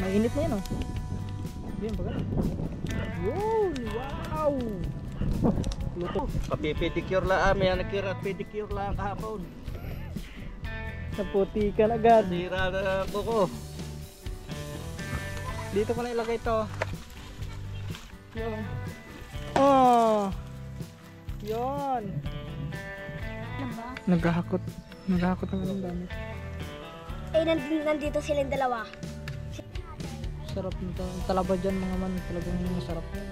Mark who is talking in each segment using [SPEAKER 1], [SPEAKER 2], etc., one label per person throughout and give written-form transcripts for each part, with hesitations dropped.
[SPEAKER 1] Mainit na yan oh. Yan baga. Yun, wow. Luto.
[SPEAKER 2] Papipedicure lang, may nakira pedicure lang kahapon.
[SPEAKER 1] Naputikan agad.
[SPEAKER 2] Sira na buko.
[SPEAKER 1] Dito ko na ilagay ito. Yun. Oh. Yun. Naghahakot. Naghahakot ang anong damit.
[SPEAKER 3] Eh, nandito silang dalawa.
[SPEAKER 1] Sarap nito. Ang talaba dyan mga man. Talagang masarap yan.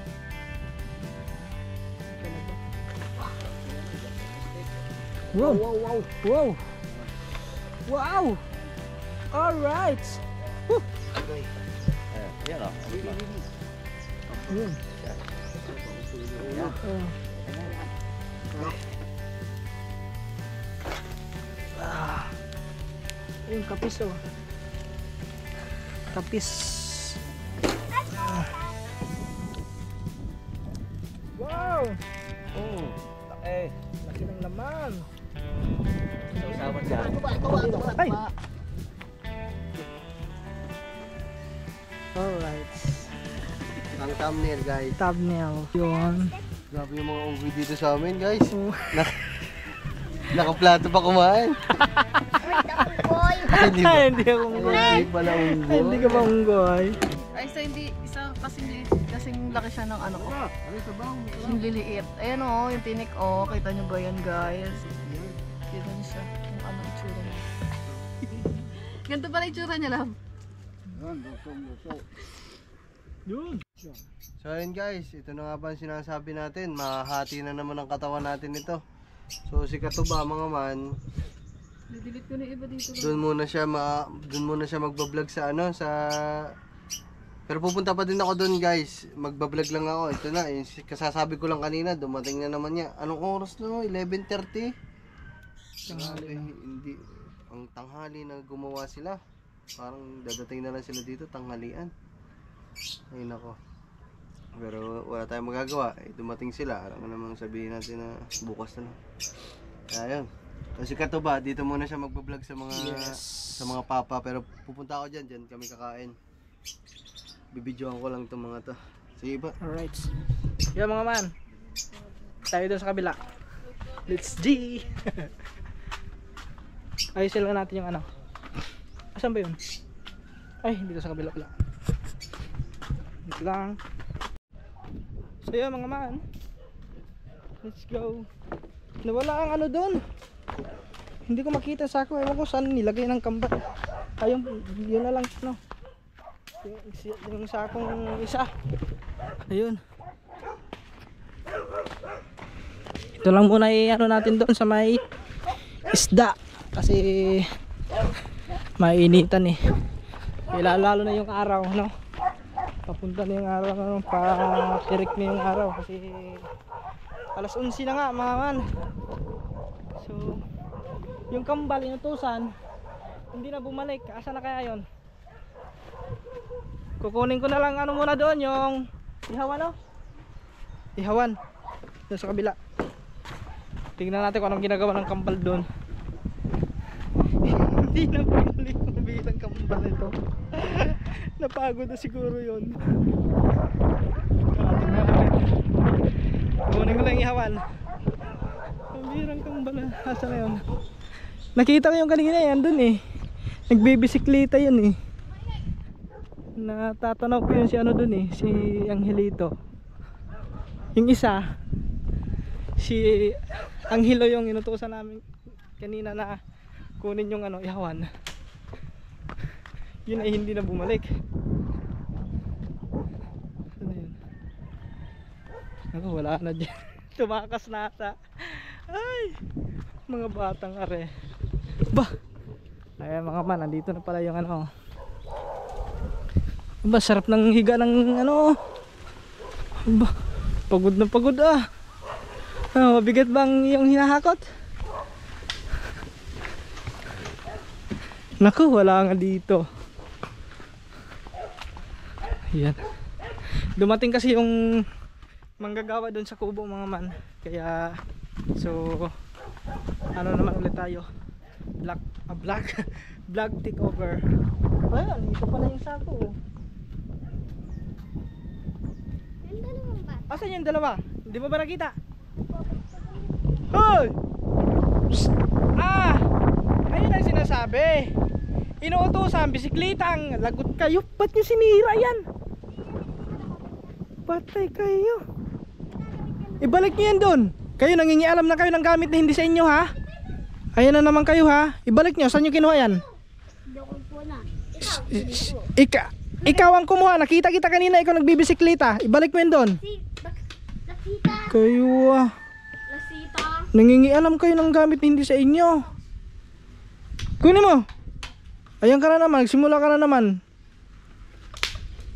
[SPEAKER 1] Talaga. Wow!
[SPEAKER 2] Wow, wow.
[SPEAKER 1] Wow! Wow! Alright! Woo!
[SPEAKER 2] Okay. Yan o.
[SPEAKER 1] Yun.
[SPEAKER 2] Yan.
[SPEAKER 1] Oh. Yung kapis oh. Kapis. Wow!
[SPEAKER 2] Oh, laki.
[SPEAKER 1] Laki ng laman.
[SPEAKER 2] Sama dyan.
[SPEAKER 1] Ay! Alright.
[SPEAKER 4] Ang thumbnail guys.
[SPEAKER 1] Thumbnail. Yun.
[SPEAKER 4] Grabe yung mga unggoy dito sa amin guys.
[SPEAKER 1] Oh.
[SPEAKER 4] Nakaplato pa kumain.
[SPEAKER 3] Boy!
[SPEAKER 4] Hindi ba?
[SPEAKER 1] Hindi ako unggoy.
[SPEAKER 4] Hindi pala unggoy.
[SPEAKER 1] Hindi ka ba unggoy?
[SPEAKER 5] Ay, isa kasing laki siya ng ano ko. Yung liliit. Ayan o, yung tinik o. Kita nyo ba yan guys? Kita nyo siya. Yung ano itsura niya. Ganito pala itsura niya, love.
[SPEAKER 1] Yun.
[SPEAKER 4] So ayun guys, ito na nga ba ang sinasabi natin. Mahati na naman ang katawan natin ito. So si Katuba mga man,
[SPEAKER 5] Didelete ko na iba dito.
[SPEAKER 4] doon muna siya magba-vlog sa ano sa pero pupunta pa din ako doon guys. Magba-vlog lang ako. Ito na, yung kasasabi ko lang kanina, dumating na naman niya. Anong oras na? 11:30.
[SPEAKER 1] Tanghali na.
[SPEAKER 4] Hindi ang tanghali na gumawa sila. Parang dadating na lang sila dito tanghalian. Ay nako. Pero wala tayong magagawa. Dumating sila. Alam mo namang sabihin natin na bukas na lang. Kaya yun. Kasi Katuba, dito muna siya magbablog sa mga papa. Pero pupunta ako dyan kami kakain. Bibidyoan ko lang itong mga to. Sige ba?
[SPEAKER 1] Alright. Yan mga man. Tayo doon sa kabila. Let's G! Ayusin lang natin yung ano. Asan ba yun? Ay, dito sa kabila pala. Dito lang. So yun mga man. Let's go. Nawala ang ano doon. Hindi ko makita sa ako. Ewan ko saan nilagay ng kambal. Ayun, yun na lang. No. Yung sakong isa. Ayun. Ito lang muna i-ano natin doon sa may isda. Kasi mainitan eh. Lalo na yung araw, no? Papunta na yung araw, no? Patirik na yung araw kasi alas 11 na nga mga man. So yung kambal inutusan hindi na bumalik. Asa na kaya yon? Kukunin ko na lang ano muna doon yung ihawan, no? Ihawan doon sa kabila. Tingnan natin kung anong ginagawa ng kambal doon. Hindi na bumalik kung bilang kambal ito. Napagod na siguro yun. Kukunin ko lang ihawan. Ang birang kambal. Asa na yun? Nakita ko yung kanina yan doon eh. Nagbibisikleta yun eh. Natatanaw ko yun si ano doon eh. Si Angelito. Yung isa si Angelo yung inutusan namin kanina na kunin yung ano, ihawan. Yun ay hindi na bumalik. Ano yun? Ako, wala na dyan. Tumakas na ata. Ay, mga batang are. Bah, ay mga man, nandito na pala yung ano. Ba, sarap ng higa ng ano. Ba, pagod na pagod ah. Mabigat bang yung hinahakot? Naku, wala nga dito. Yan. Dumating kasi yung manggagawa doon sa kubo mga man. Kaya so ano naman ulit tayo. Black takeover. Ayan, ito pala yung sako. Asan yung dalawa? Hindi mo ba nakita? Hoy! Psst! Ah! Ayun ang sinasabi. Inuutosan, bisiklitang, lagot kayo. Ba't nyo sinira yan? Patay kayo. Ibalik nyo yan doon. Kayo nangingialam na kayo ng gamit na hindi sa inyo ha. Ayan na naman kayo ha. Ibalik nyo, saan nyo kinuha yan? Ikaw ang kumuha. Nakita kita kanina, ikaw nagbibisiklita. Ibalik mo yan doon.
[SPEAKER 3] Lasita.
[SPEAKER 1] Kayo ah.
[SPEAKER 3] Lasita.
[SPEAKER 1] Nangingialam kayo ng gamit na hindi sa inyo. Kunin mo. Ayan ka na naman, simula ka na naman.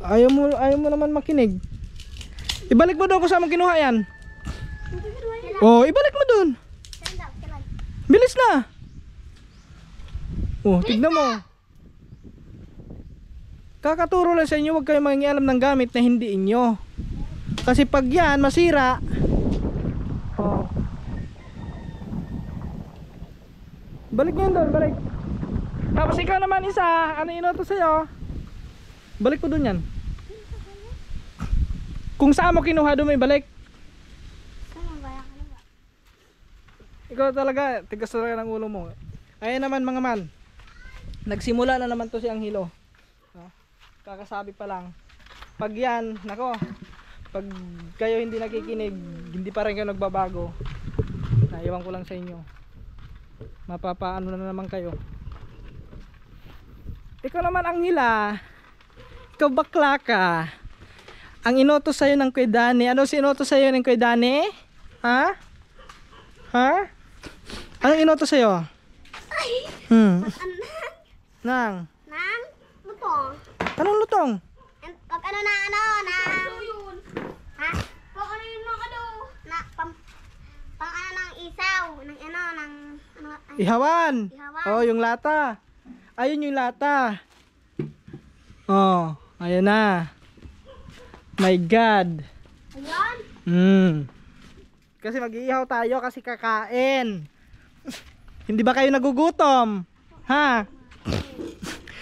[SPEAKER 1] Ayaw mo naman makinig. Ibalik mo doon kung saan mo kinuha yan. Oh, ibalik mo doon. Bilis na. Oh, tignan mo. Kakaturo lang sa inyo, huwag kayo mangingialam ng gamit na hindi inyo. Kasi pag yan masira. Oh. Balik nyo doon, balik. Tapos ikaw naman isa, ano inuto sa'yo? Balik ko doon yan. Kung saan mo kinuha doon, may balik. Ikaw talaga, tigas talaga ng ulo mo. Ayan naman mga man. Nagsimula na naman to si Anghelo. Kakasabi pa lang. Pag yan, nako. Pag kayo hindi nakikinig, hindi pa rin kayo nagbabago. Naiwan ko lang sa inyo. Mapapaano na naman kayo. Ikaw naman Anghela. Ikaw bakla ka. Ang inutos sa'yo ng Kuya Dani. Ano si inutos sa'yo ng Kuya Dani? Ha? Ha? Anong inutos sa'yo? Nang?
[SPEAKER 3] Nang? Lutong.
[SPEAKER 1] Anong lutong?
[SPEAKER 3] Pag ano na ano, nang... Ha? Pag ano yun mga ano? Na, pang ano ng isaw. Ng ano, ng... Ano, ay,
[SPEAKER 1] Ihawan.
[SPEAKER 3] Ihawan.
[SPEAKER 1] Oh, yung lata. Ayun yung lata. Oh, ayun na. My God.
[SPEAKER 3] ayun.
[SPEAKER 1] Kasi mag-iihaw tayo kasi kakain. Hindi ba kayo nagugutom? Ha?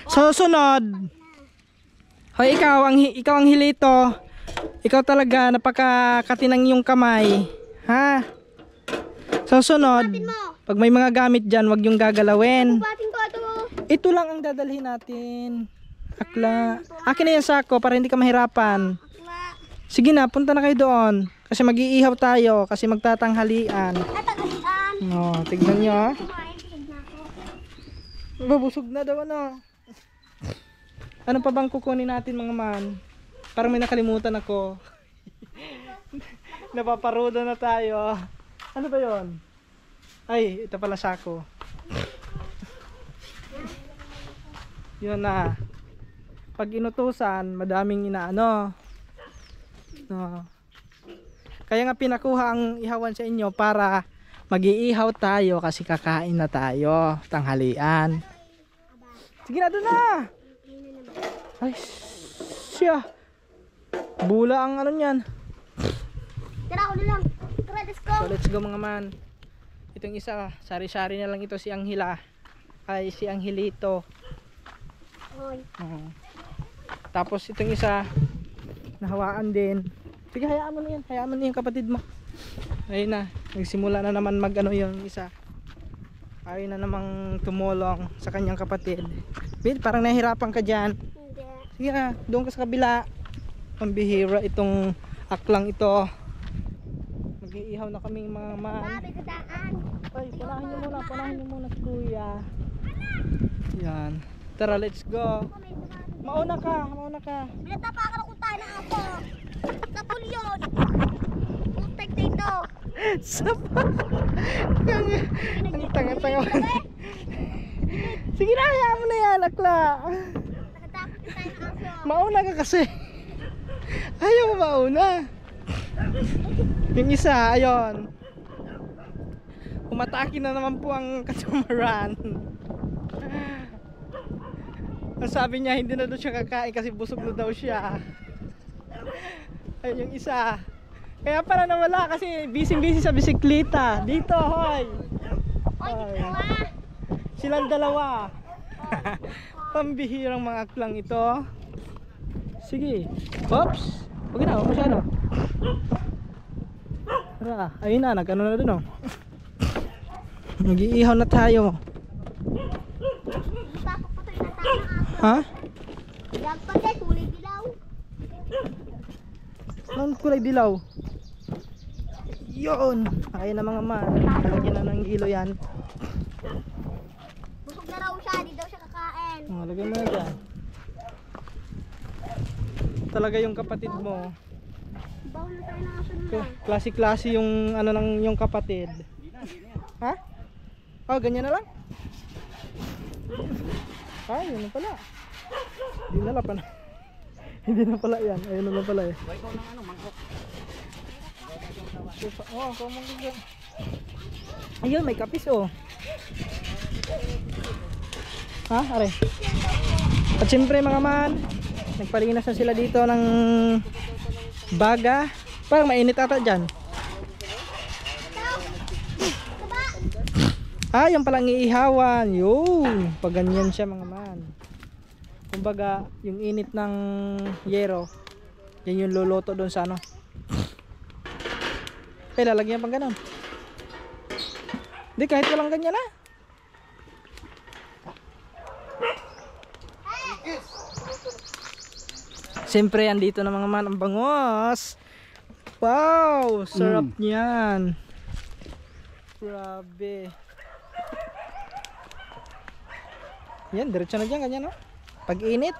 [SPEAKER 1] Susunod. Hoy, ikaw ang hilito. Ikaw talaga napakakatinang yung kamay. Ha? Susunod. Pag may mga gamit dyan, wag yung gagalawin.
[SPEAKER 3] Bating ko ito.
[SPEAKER 1] Ito lang ang dadalhin natin. Akla. Akin na yung sako para hindi ka mahirapan.
[SPEAKER 3] Akla.
[SPEAKER 1] Sige na, punta na kayo doon. Kasi mag-iihaw tayo. Kasi magtatanghalian.
[SPEAKER 3] At tagalian.
[SPEAKER 1] Oh, tignan nyo ha.
[SPEAKER 3] Kumain, tignan ko.
[SPEAKER 1] Babusog na daw ano. Ano pa bang kukunin natin mga man? Parang may nakalimutan ako. Napaparuda na tayo. Ano ba yon? Ay, ito pala sako. Yun na. Pag inutusan, madaming inaano. No. Kaya nga pinakuha ang ihawan sa inyo para mag-iihaw tayo kasi kakain na tayo. Tanghalian. Sige na, doon na. Ay, siya. Bula ang ano niyan.
[SPEAKER 3] Tara, ulo lang. Tara, let's go.
[SPEAKER 1] So let's go mga man. Itong isa, sari-sari na lang ito si Anghela. Ay, si Angelito.
[SPEAKER 3] Hoy.
[SPEAKER 1] Tapos itong isa, nahawaan din. Sige, hayaan mo na yan. Hayaan mo na yung kapatid mo. Ayun na, nagsimula na naman mag ano yung isa. Ayun na namang tumulong sa kanyang kapatid. Bill, parang nahihirapan ka dyan.
[SPEAKER 3] Hindi.
[SPEAKER 1] Sige na, doon ka sa kabila. Pambihira itong aklang ito. Mag-iihaw na kaming mga man.
[SPEAKER 3] Babi, kataan.
[SPEAKER 1] Ay, panahin niyo muna si kuya. Yan. Tara, let's go. Mauna ka.
[SPEAKER 3] Bilata pa ako kung tayo ng ako. Napoleon. Putek dito.
[SPEAKER 1] Sapa. Ang tanga-tanga. Sige na, hayaan mo na yan, akla.
[SPEAKER 3] Nakatakot din tayo ng ako.
[SPEAKER 1] Mauna ka kasi. Ayaw mo mauna. Yung isa, ayon. Umatake na naman po ang katamaran. Ang sabi niya, hindi na daw siya kakain kasi busog na daw siya. Ayun yung isa. Kaya pala nawala kasi busy sa bisikleta. Dito, hoy.
[SPEAKER 3] Oy, dito ka.
[SPEAKER 1] Silang dalawa. Pambihirang mga aklang ito. Sige. Oops. Huwag na, huwag masyado. Tara, ayun na, nag-ano na dun oh. Nag-iihaw na tayo.
[SPEAKER 3] Ipapapatay na tayo ng aso.
[SPEAKER 1] Ha?
[SPEAKER 3] Yan pa din, kulay dilaw.
[SPEAKER 1] Anong kulay dilaw? Yun! Ayun na mga man. Lagyan na ng ilo yan.
[SPEAKER 3] Busog na raw siya, di daw siya kakain.
[SPEAKER 1] Oh, lagyan mo na dyan. Talaga yung kapatid mo.
[SPEAKER 3] Bawal na tayo ng aso nila.
[SPEAKER 1] Klase-klase yung ano ng yung kapatid. Ha? Oh, ganyan na lang. Ay, yun na pala. Hindi na lang pala. Hindi na pala yan. Ayun na pala eh.
[SPEAKER 2] Ikaw ng ano, mangkok.
[SPEAKER 1] Oh, kumong ganyan. Ayun, may kapis oh. Ha? Are. At siyempre mga man, nagpalinas na sila dito ng baga. Parang mainit ata dyan. Ah, yung palang iihawan. Yun. Pag ganyan siya mga man. Kumbaga, yung init ng yero, yan yung luluto doon sa ano. Eh, lalagyan pang ganon. Hindi, kahit walang ganyan na. Siyempre, andito na mga man ang bangos. Wow! Sarap niyan. Grabe. Yan, diretso na dyan, ganyan no? Pag init,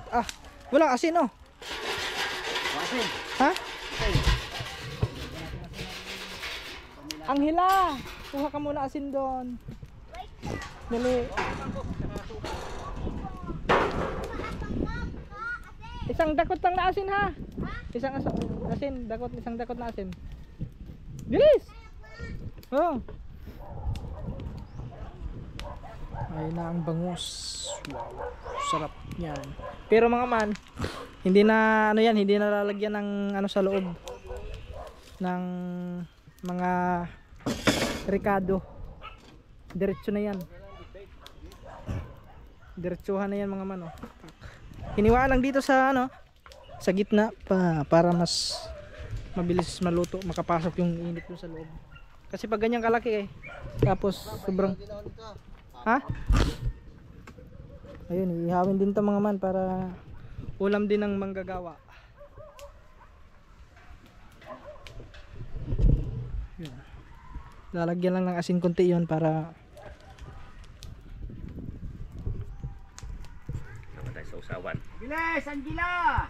[SPEAKER 1] walang asin no?
[SPEAKER 2] Asin.
[SPEAKER 1] Ha? Anghela! Kuha ka muna asin doon. Dali. Isang dakot lang na asin ha? Isang asin, isang dakot na asin. Bilis! Oh. Ayun na ang bangus. Wow, sarap yan. Pero mga man, hindi na ano yan, hindi na lalagyan ng ano sa loob ng mga ricado. Diretso na yan. Diretsuhan na yan mga man oh. Hiniwaan lang dito sa ano, sa gitna para mas mabilis maluto, makapasok yung init doon sa loob. Kasi pag ganyan kalaki tapos sobrang ha? Ayun, ihawin din to mga man para ulam din ng manggagawa. Yun. Lalagyan lang ng asin konti yon para
[SPEAKER 2] Namatay sa usawan.
[SPEAKER 4] Bilis, Angela!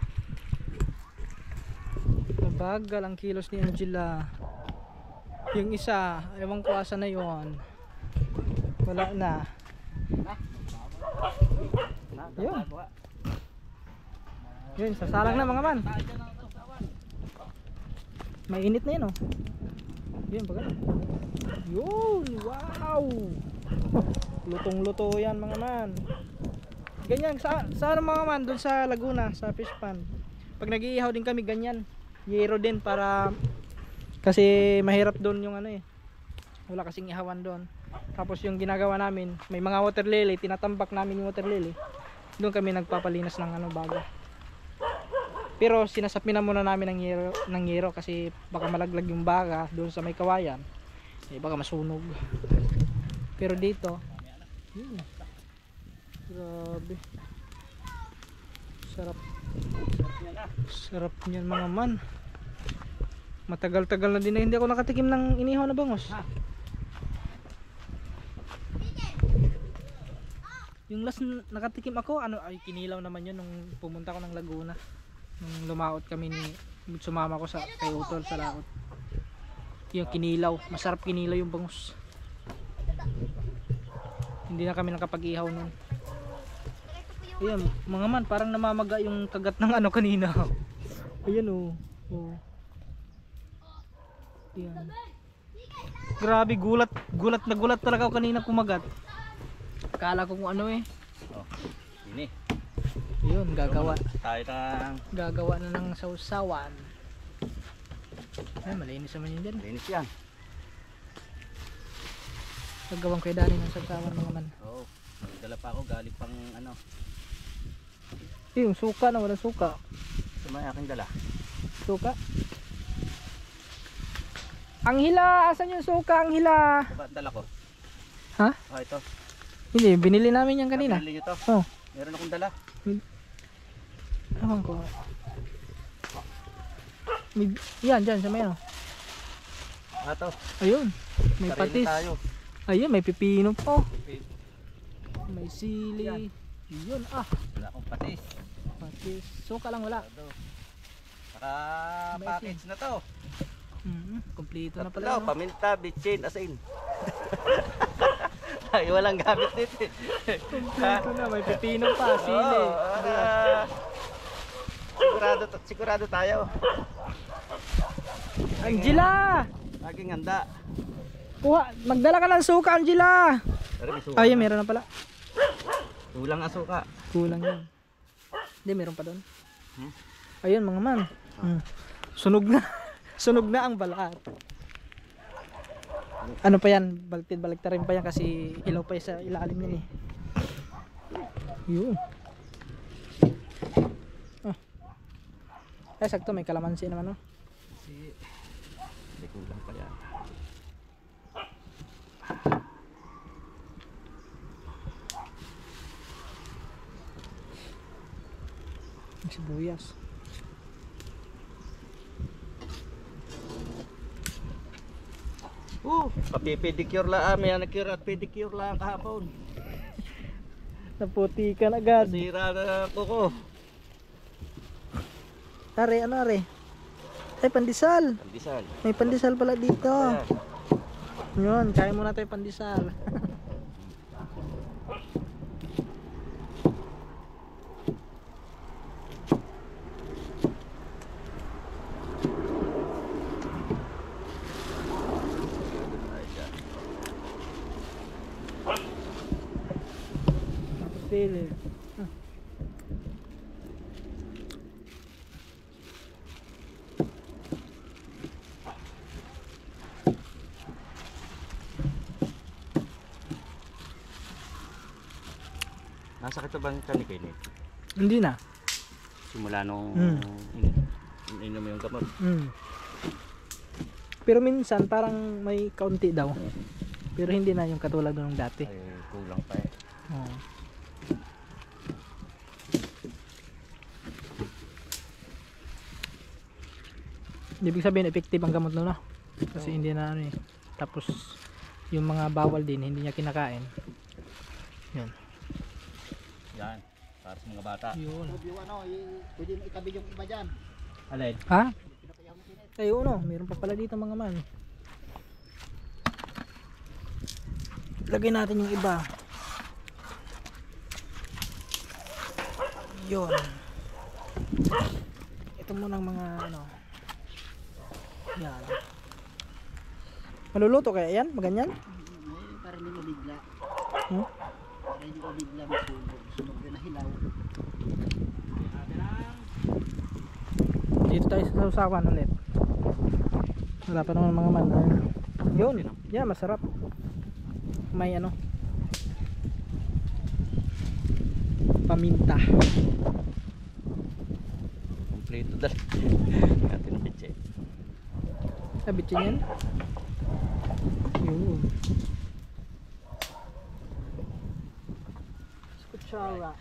[SPEAKER 1] mabagal ang kilos ni Angela. Yung isa, ewan ko asa na yon. Wala na. Yun. Yun, sasalang na mga man. May init na yun oh. Yun, baga. Yun, wow. Lutong luto yan mga man. Ganyan, saan mga man? Doon sa Laguna, sa fish pond. Pag nag-iihaw din kami, ganyan. Yero din para kasi mahirap doon yung ano eh. Wala kasing ihawan doon. Tapos yung ginagawa namin, may mga water lily, tinatambak namin yung water lily. Doon kami nagpapalinas ng ano bago. Pero sinasapin na muna namin ng yero kasi baka malaglag yung baga doon sa may kawayan. Eh baka masunog. Pero dito, grabe. Sarap. Sarap niyan mga man. Matagal-tagal na din na hindi ako nakatikim ng inihaw na bangus. Yung last nakatikim ako, ano ay kinilaw naman yun nung pumunta ko ng Laguna. Nung lumaot kami sumama ko sa kay Utol sa laot. Yung kinilaw, masarap kinilaw yung bangus. Hindi na kami nakapag-ihaw nun. Ayan, mga man, parang namamaga yung kagat ng ano kanina. Ayan oh. Oh. Ayan. Grabe, gulat talaga ako kanina kumagat. Akala ko kung ano eh.
[SPEAKER 2] Oh, ini.
[SPEAKER 1] Yun, gagawa.
[SPEAKER 2] Tayo ng
[SPEAKER 1] Gagawa na ng sausawan. Ay, malinis naman yun dyan.
[SPEAKER 2] linis yan.
[SPEAKER 1] Gagawang kay Dani ng sausawan mga man.
[SPEAKER 2] Oo. Dala pa ako galing pang ano.
[SPEAKER 1] Yung suka na, walang suka.
[SPEAKER 2] Sa may aking dala.
[SPEAKER 1] Suka. Ang hila, asan yung suka? Ang hila.
[SPEAKER 2] Diba, dala ko.
[SPEAKER 1] Ha?
[SPEAKER 2] Oh, ito.
[SPEAKER 1] Hindi, binili namin yan kanina.
[SPEAKER 2] Pinili nyo to.
[SPEAKER 1] Oh,
[SPEAKER 2] Meron akong dala.
[SPEAKER 1] ewan ko. May, yan, dyan, sa may ano.
[SPEAKER 2] Ito.
[SPEAKER 1] Ayun, may
[SPEAKER 2] Sarili
[SPEAKER 1] patis.
[SPEAKER 2] tayo.
[SPEAKER 1] Ayun, may pipino po. May sili. Yun,
[SPEAKER 2] Wala akong patis.
[SPEAKER 1] patis. Suka lang wala.
[SPEAKER 2] Ito. Saka package na to.
[SPEAKER 1] Kompleto na pala.
[SPEAKER 2] Tatlo,
[SPEAKER 1] No?
[SPEAKER 2] paminta, bitchin, asin. Ay, walang gamit dito.
[SPEAKER 1] Kompleto na, may pipino pa, sili.
[SPEAKER 2] Sigurado tayo.
[SPEAKER 1] Angela!
[SPEAKER 2] Laging handa.
[SPEAKER 1] Kuha, magdala ka ng suka, Angela!
[SPEAKER 2] Pero may suka
[SPEAKER 1] Ayun,
[SPEAKER 2] na.
[SPEAKER 1] meron na pala.
[SPEAKER 2] Kulang ang suka.
[SPEAKER 1] Kulang yan. Hindi, meron pa doon.
[SPEAKER 2] Hmm?
[SPEAKER 1] Ayun, mga man. Sunog na. Sunog na ang balat. Ano pa yan? Baliktarin pa yan kasi ilaw pa yan sa ilalim yan eh. Yun. Ay, sakto, may kalamansi naman, no?
[SPEAKER 2] Kasi may kulang pa yan.
[SPEAKER 1] May sibuyas.
[SPEAKER 2] Papipedicure lang. May nanicure at pedicure lang kahapon.
[SPEAKER 1] Naputikan agad.
[SPEAKER 2] Nasira na ako.
[SPEAKER 1] Are, ano are? Ay, pandesal.
[SPEAKER 2] Pandesal.
[SPEAKER 1] May pandesal pala dito.
[SPEAKER 2] Ayan.
[SPEAKER 1] Yun, kaya muna tayo pandesal. Sili.
[SPEAKER 2] Nasakit na ba ang tiyan ni Kenny?
[SPEAKER 1] Hindi na.
[SPEAKER 2] Simula nung ininom mo yung gamot.
[SPEAKER 1] Pero minsan parang may kaunti daw. Pero hindi na yung katulad nung dati.
[SPEAKER 2] Ay, kulang pa eh.
[SPEAKER 1] Oo. Ibig sabihin effective ang gamot no, no? Kasi hindi na ano eh. Tapos yung mga bawal din hindi niya kinakain. Yun.
[SPEAKER 2] Yan. Para sa mga bata.
[SPEAKER 1] Yun.
[SPEAKER 6] Pwede mo itabi yung iba dyan.
[SPEAKER 2] Alin?
[SPEAKER 1] Ha? Ayun no, meron pa pala dito mga man. Lagay natin yung iba. Yun. Ito muna ang mga ano. Yan. Maluluto kaya yan? Maganyan?
[SPEAKER 6] Para hindi mabigla.
[SPEAKER 1] Hmm?
[SPEAKER 6] Para hindi mabigla masunog. Sunog yun na hilaw.
[SPEAKER 1] Dito tayo sa sausawan ulit. Wala pa naman mga man. Yun. Yan, masarap. May ano. Paminta.
[SPEAKER 2] Kompleto dala. Natin bitchin.
[SPEAKER 1] Sabitsin yan. Yun. Kutsara.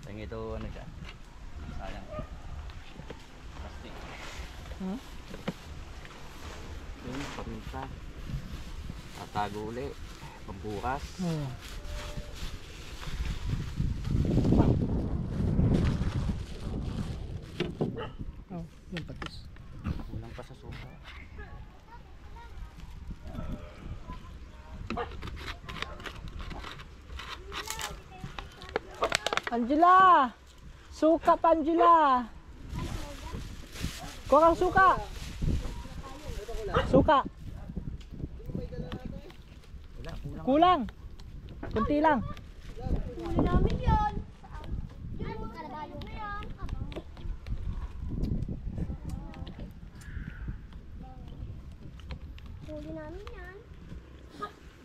[SPEAKER 2] Tingin ito ano siya. Sayang. Plastic.
[SPEAKER 1] Huh?
[SPEAKER 2] Yun, paminta. Tatago uli. Pambukas.
[SPEAKER 1] Oh. Oh, yung patis.
[SPEAKER 2] Kulang pa sa suka.
[SPEAKER 1] Angela! Suka pa, Angela! Kuha kang suka! Suka! Kulang! Kunti lang!
[SPEAKER 3] Huli namin yun. Ano? Kalabayo na yan. Huli namin yan.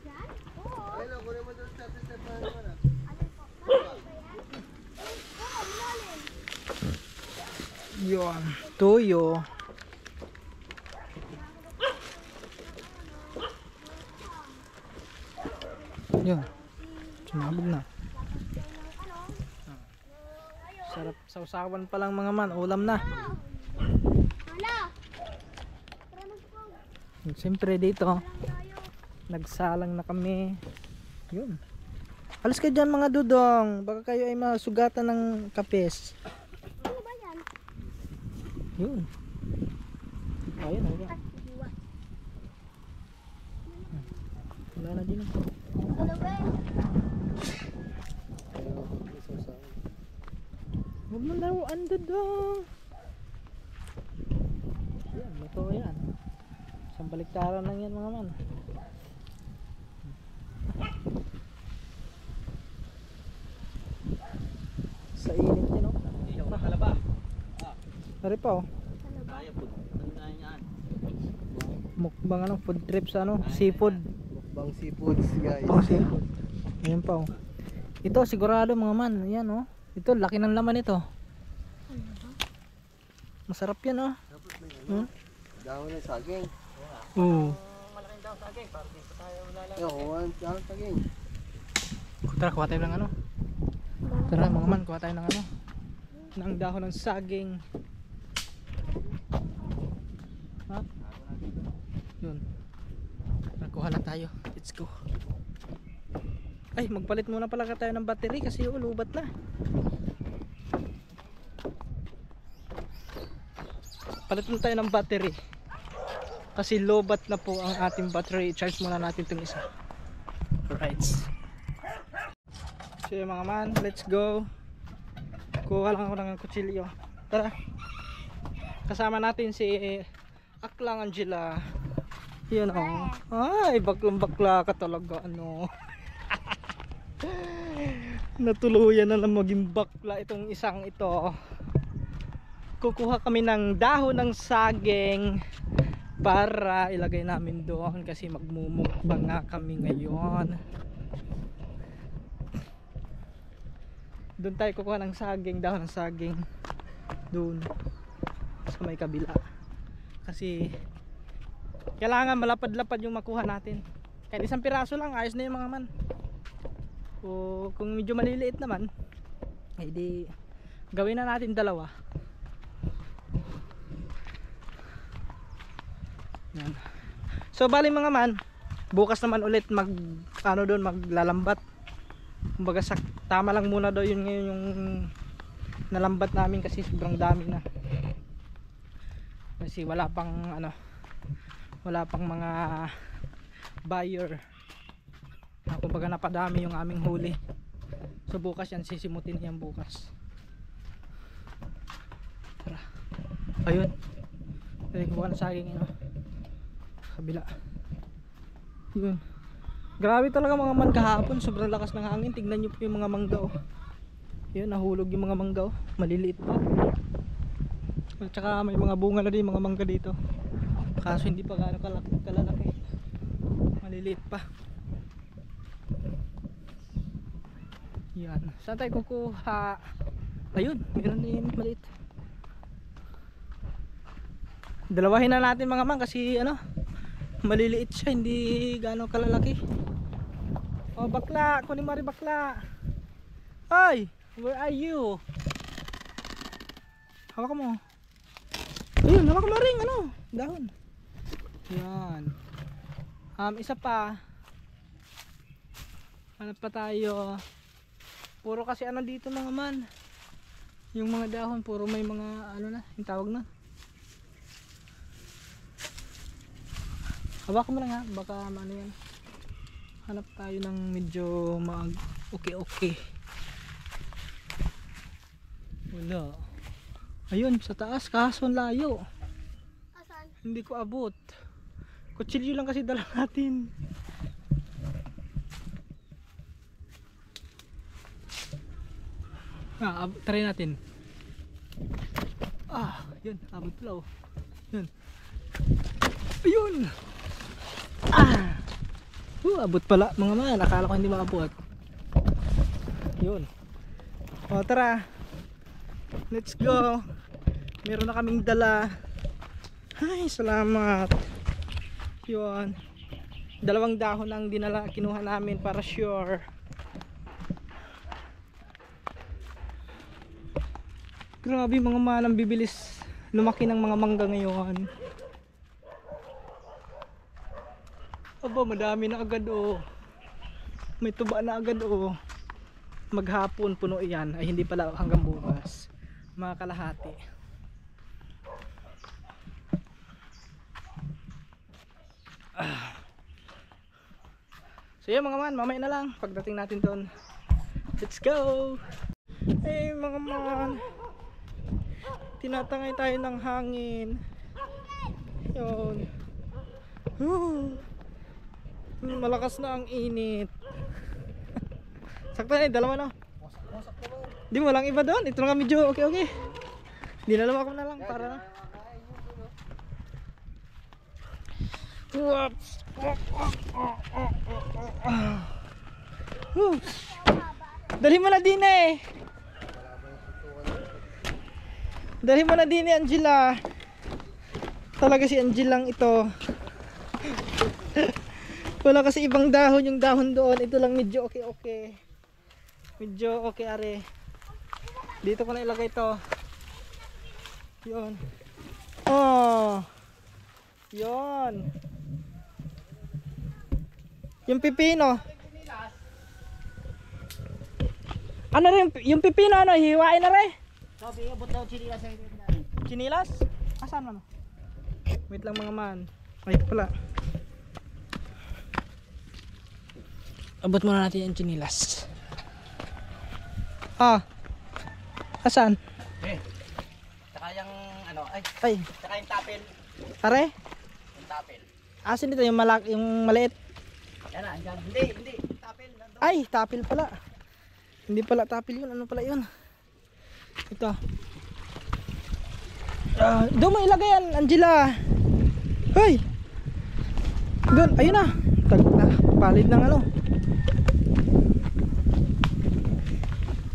[SPEAKER 3] Yan? Oo.
[SPEAKER 6] Ayun, kunin mo doon step na naman.
[SPEAKER 3] Ano po? Ano ba yan? Oo, malalim.
[SPEAKER 1] Yun, tuyo. Yun, sumabog na. Sarap sausawan pa lang mga man, ulam na.
[SPEAKER 3] Hala.
[SPEAKER 1] Siyempre dito, nagsalang na kami. Yun. Alis kayo dyan mga dudong, baka kayo ay masugatan ng kapes.
[SPEAKER 3] Ano ba yan?
[SPEAKER 1] Yun. Ayun, ayun. Wala na din.
[SPEAKER 3] Ano ba yan?
[SPEAKER 1] Huwag mo laruan dudong. Yan, luto yan. Isang baliktaran lang yan mga man. Sa init yan o.
[SPEAKER 2] Iyaw na talaba.
[SPEAKER 1] Dari pa o.
[SPEAKER 2] Kaya po. Ano na yan?
[SPEAKER 1] Mukbang ano, food trip sa ano, seafood.
[SPEAKER 4] Mukbang seafoods guys.
[SPEAKER 1] Oh, seafood. Ayan pa o. Ito sigurado mga man, ayan o. Ito, laki ng laman ito. Masarap yan o.
[SPEAKER 4] Dahon ng saging.
[SPEAKER 1] Oo.
[SPEAKER 4] Yo, kuha dahon ng saging.
[SPEAKER 1] Tara, kuha tayo ng ano. Tara mga man, kuha tayo ng ano. Ng dahon ng saging. Ha? Yun. Nakuha na tayo. Let's go. Ay, magpalit muna pala tayo ng battery kasi yung lubat na. Palit muna tayo ng battery. Kasi lobat na po ang ating battery. I-charge muna natin itong isa. Alright. So mga man, let's go. Kuha lang ako ng kutsilyo. Tara. Kasama natin si Aklang Angela. Yan o. Ay, baklang bakla ka talaga. Ano. Natuluyan na lang maging bakla itong isang ito. Kukuha kami ng dahon ng saging para ilagay namin doon kasi magmumukbang nga kami ngayon. Doon tayo kukuha ng saging, dahon ng saging doon sa may kabila kasi kailangan malapad-lapad yung makuha natin. Kahit isang piraso lang, ayos na yung mga man. O kung medyo maliliit naman, edi gawin na natin dalawa. Yan. So bali mga man, bukas naman ulit maglalambat. Kumbaga tama lang muna daw yun ngayon yung nalambat namin kasi sobrang dami na. Kasi wala pang mga buyer. Kumbaga napadami yung aming huli. So bukas yan, sisimutin yan bukas. Tara. Ayun. Pwede kuha na saging yun. Kabila. Yun. Grabe talaga mga man kahapon. Sobrang lakas ng hangin. Tignan nyo po yung mga mangga oh. Yun, nahulog yung mga mangga oh. Maliliit pa. At saka may mga bunga na din mga mangga dito. Kaso hindi pa gaano kalalaki. Maliliit pa. Yan. Saan tayo kukuha? Ayun, meron din maliit. Dalawahin na natin mga man kasi maliliit siya, hindi gaano kalalaki. Oh bakla, kunin mo rin bakla. Ay, where are you? Hawak mo. Ayun, hawak mo rin dahon. Yan. Isa pa. Hanap pa tayo. Puro kasi dito mga man. Yung mga dahon puro may mga yung tawag na. Hawak mo lang ha, baka yan. Hanap tayo ng medyo okay. Wala. Ayun, sa taas, kaso layo.
[SPEAKER 3] Asan?
[SPEAKER 1] Hindi ko abot. Kutsilyo lang kasi dala natin. Try natin. Yun, abot pala oh. Yun. Ayun. Abot pala mga man, akala ko hindi maabot. Yun. O tara, let's go. Meron na kaming dala. Ay, salamat. Yun. 2 dahon ang kinuha namin para sure. Grabe mga manang bibilis lumaki ng mga mangga ngayon. Aba, madami na agad oh. May tuba na agad oh. Maghapon puno iyan. Ay hindi pala, hanggang bukas. Mga kalahati. So yun mga man, mamaya na lang pagdating natin doon. Let's go! Hey mga man, tinatangay tayo ng hangin. Yun. Malakas na ang init. Sakto na, 2 na. Di mo lang iba doon. Ito lang medyo okay. Di na lumako na lang para na. Dali mo na din eh. Dali mo na din eh, Angela. Talaga si Angela lang ito. Wala kasi ibang dahon, yung dahon doon. Ito lang medyo okay. Medyo okay are. Dito ko na ilagay ito. Yun. Oh. Yun. Yung pipino. Ano rin, yung pipino ano, hiwain na rin.
[SPEAKER 6] Sabi, abot daw chinilas sa inyo.
[SPEAKER 1] Chinilas? Asan mo? Wait lang mga man. Ay pala. Abot muna natin yung chinilas. Ah. Asan?
[SPEAKER 2] Tsaka yung ano,
[SPEAKER 1] Ay.
[SPEAKER 2] tsaka yung tapil.
[SPEAKER 1] Are?
[SPEAKER 2] Yung tapil.
[SPEAKER 1] Asan dito yung maliit?
[SPEAKER 2] Yan na, andyan. Hindi. Tapil. Nandun.
[SPEAKER 1] Ay, tapil pala. Hindi pala tapil yun. Ano pala yun? Ito. Doon mo ilagay yan, Angela. Hoy! Doon, ayun na. Palit ng ano.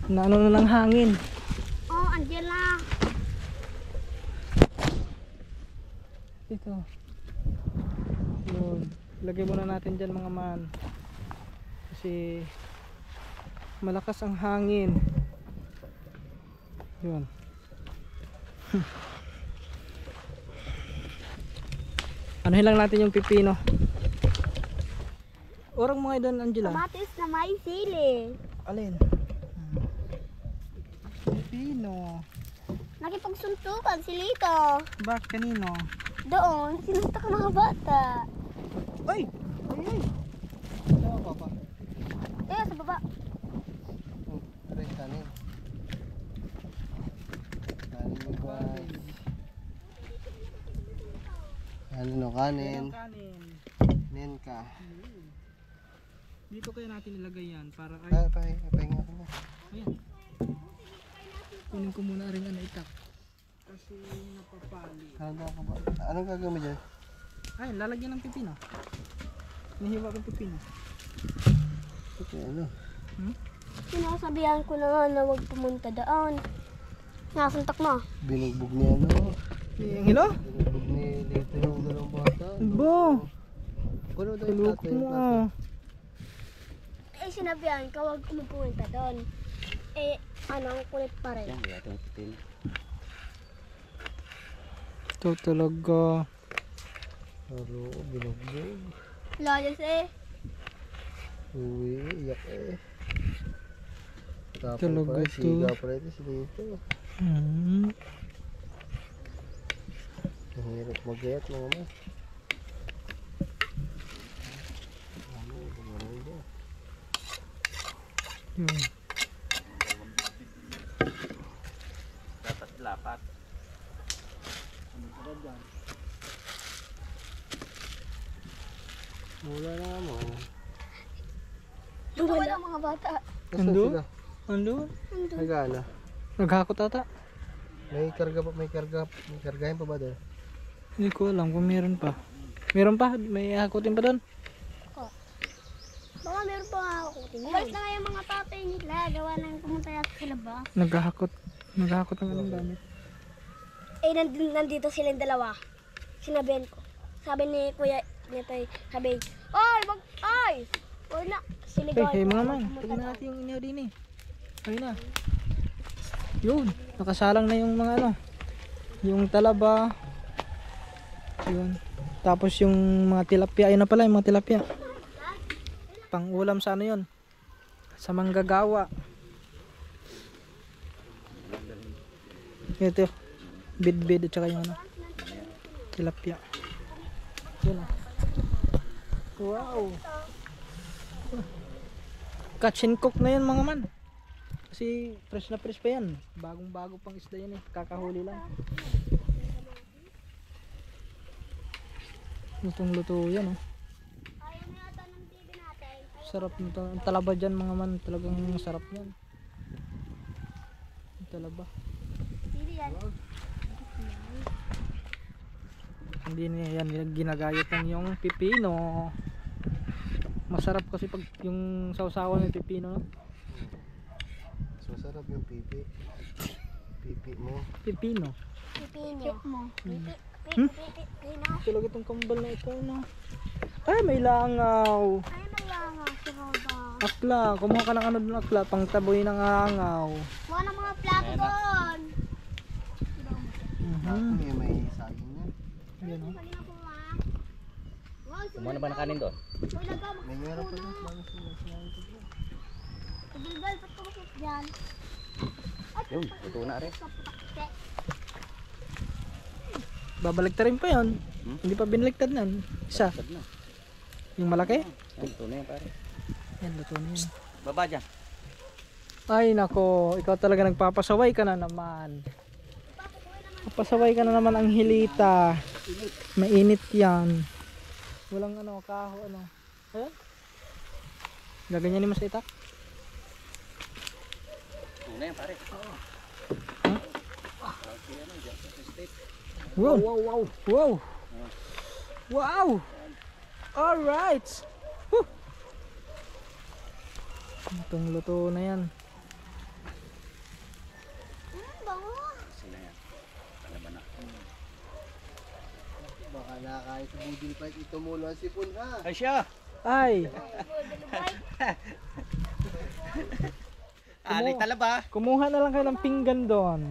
[SPEAKER 1] Naano na ng hangin.
[SPEAKER 3] Oh, Angela.
[SPEAKER 1] Ito. Yun. Lagay muna natin dyan mga man. Kasi malakas ang hangin. Yun. Anuhin lang natin yung pipino. Orang mga doon, Angela.
[SPEAKER 3] Kamatis na may sili.
[SPEAKER 1] Alin? Pipino.
[SPEAKER 3] Nakipagsuntukan si Lito.
[SPEAKER 1] Bak kanino?
[SPEAKER 3] Doon, sinuntok ng mga bata.
[SPEAKER 1] Ay! Ay! Ano pa pa?
[SPEAKER 3] Kaya sa baba.
[SPEAKER 4] Aray, kanin. Kanin mo guys. Ano, kanin.
[SPEAKER 1] Kanin.
[SPEAKER 4] Nen ka.
[SPEAKER 1] Dito kaya natin ilagay yan para
[SPEAKER 4] Ay, pahinga ka na.
[SPEAKER 1] ayan. Kunin ko muna rin ang itak. Kasi napapali.
[SPEAKER 4] Handa ka ba? Anong gagawin mo dyan?
[SPEAKER 1] Ayun, lalagyan ng pipino. Nihiwa ko pipino.
[SPEAKER 4] Okay, ano?
[SPEAKER 3] Sinasabihan ko na nga na huwag pumunta doon. Nasuntok mo.
[SPEAKER 4] Binugbog ni ano?
[SPEAKER 1] Hello?
[SPEAKER 4] Binugbog ni Lito yung 2 bata.
[SPEAKER 1] Bo!
[SPEAKER 4] Kuno daw yung
[SPEAKER 1] Tulog
[SPEAKER 4] plato,
[SPEAKER 1] mo
[SPEAKER 4] yung plato.
[SPEAKER 1] ah.
[SPEAKER 3] Eh, sinabihan ka huwag pumunta doon. Eh, ang kulit pa rin.
[SPEAKER 1] Ito talaga.
[SPEAKER 4] Aro, binugbog.
[SPEAKER 3] Layas eh.
[SPEAKER 4] Uwi, iyak eh. Tapos
[SPEAKER 1] Talaga
[SPEAKER 4] pa,
[SPEAKER 1] to.
[SPEAKER 4] siga pa rin si Lito. Ang hirap mag-get mga ma. Ano, gumaray ba?
[SPEAKER 1] Yun.
[SPEAKER 2] Dapat lapat.
[SPEAKER 4] Mula na mo.
[SPEAKER 3] Doon ang mga bata.
[SPEAKER 4] Nasaan
[SPEAKER 1] Ando?
[SPEAKER 4] sila?
[SPEAKER 1] Ando?
[SPEAKER 4] Nagana?
[SPEAKER 1] Naghakot ata?
[SPEAKER 4] May kargahin pa ba doon?
[SPEAKER 1] Hindi ko alam kung meron pa. Meron pa? May hakutin pa doon?
[SPEAKER 3] Baka meron pa nga ako. Umalis na nga yung mga tatay nila. Gawa na yung pumunta yata sila ba?
[SPEAKER 1] Naghahakot ng anong gamit.
[SPEAKER 3] nandito silang dalawa. Sinabihan ko. Sabi ni Kuya Netoy, sabi, "Oy, wag, ay! Oy na, siligaw."
[SPEAKER 1] Hey, mga man, tignan natin yung inyo din eh. Ayun na. Yun, nakasalang na yung mga ano. Yung talaba. Yun. Tapos yung mga tilapia, ayun na pala yung mga tilapia. Pang ulam sa ano yun? Sa manggagawa. Ito, bid-bid at saka yung ano, tilapia. Yun o. Wow! Catch and cook na yun mga man. Kasi fresh na fresh pa yan. Bagong bago pang isda yan eh. Kakahuli lang. Lutong luto yan oh.
[SPEAKER 3] Ayaw na yata ng TV natin.
[SPEAKER 1] Sarap nito. Ang talaba dyan mga man. Talagang sarap yan. Ang talaba.
[SPEAKER 3] TV yan.
[SPEAKER 1] Hindi niya yan ginagayat ng yung pipino. Masarap kasi pag yung sausawan ng pipino. No?
[SPEAKER 4] Mas masarap yung pipi. Pipi mo.
[SPEAKER 1] Pipino.
[SPEAKER 3] Pipino. Pipino.
[SPEAKER 1] Talaga itong kambal na ito no. Ay may langaw.
[SPEAKER 3] Ay, malanga si Roba.
[SPEAKER 1] Akla. Kumuha ka ng ano dun akla. Pang taboy ng angaw.
[SPEAKER 3] Mga ng mga plato doon.
[SPEAKER 4] May saging yan.
[SPEAKER 1] Yan o.
[SPEAKER 3] Kanina po ha. Wow,
[SPEAKER 2] Kumuha na ba ng kanin doon?
[SPEAKER 3] Uy, lagam.
[SPEAKER 4] May meron pa yan. Bago sila sinabi ko dyan.
[SPEAKER 3] Bilbal, ba't kumakot dyan?
[SPEAKER 2] Yun, ito na rin.
[SPEAKER 3] Kaputakte.
[SPEAKER 1] Babaligtarin pa yun. Hindi pa binaligtad nan. Isa.
[SPEAKER 2] Sad na.
[SPEAKER 1] Yung malaki.
[SPEAKER 2] Yan, ito na yan pare.
[SPEAKER 1] Yan, luto na yun.
[SPEAKER 2] Baba dyan.
[SPEAKER 1] Ay nako, ikaw talaga nagpapasaway ka na naman. Papasaway ka na naman ang hilita. Mainit yan. Walang ano, kaho ano. Ayan. Gaganyanin mo sa itak.
[SPEAKER 2] Ito na yan pare.
[SPEAKER 1] Wow, wow, wow. Wow. Wow. All right. Woo. Itong luto na yan.
[SPEAKER 3] Bango.
[SPEAKER 2] Kasi na yan. Talaba na.
[SPEAKER 4] Baka nakakaya sa budil fight. Ito muna ang sipon ha.
[SPEAKER 2] Ay siya!
[SPEAKER 1] Ay,
[SPEAKER 2] Aling talaba.
[SPEAKER 1] kumuha na lang kayo ng pinggan doon.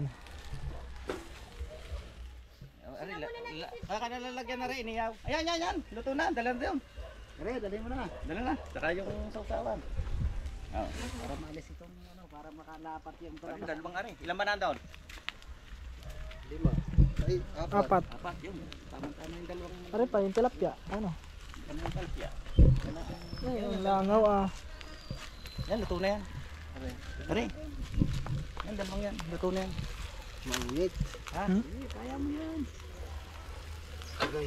[SPEAKER 2] Baka nalalagyan na rin iyaw. Ayan, yan, yan. Luto na. Dala na doon.
[SPEAKER 6] Kare, dali mo na.
[SPEAKER 2] Dala na. Saka yung sausawan. Oh.
[SPEAKER 6] Para maalis itong ano, para makalapat yung
[SPEAKER 2] Pare,
[SPEAKER 6] talaba.
[SPEAKER 2] dalawang ari. Ilan ba nandoon?
[SPEAKER 4] 5. Ay, 4.
[SPEAKER 1] Apat.
[SPEAKER 2] Apat. Yun. Tama-tama yung dalawang.
[SPEAKER 1] Pare pa, yung tilapia. Ano?
[SPEAKER 2] Ano yung talpya?
[SPEAKER 1] Ay, yung langaw ah.
[SPEAKER 2] Yan, luto na yan. Pare. Yan, dalawang yan. Luto na yan.
[SPEAKER 4] Mainit.
[SPEAKER 2] Ha?
[SPEAKER 1] Hmm?
[SPEAKER 2] Sige, kaya mo yan.
[SPEAKER 4] Okay.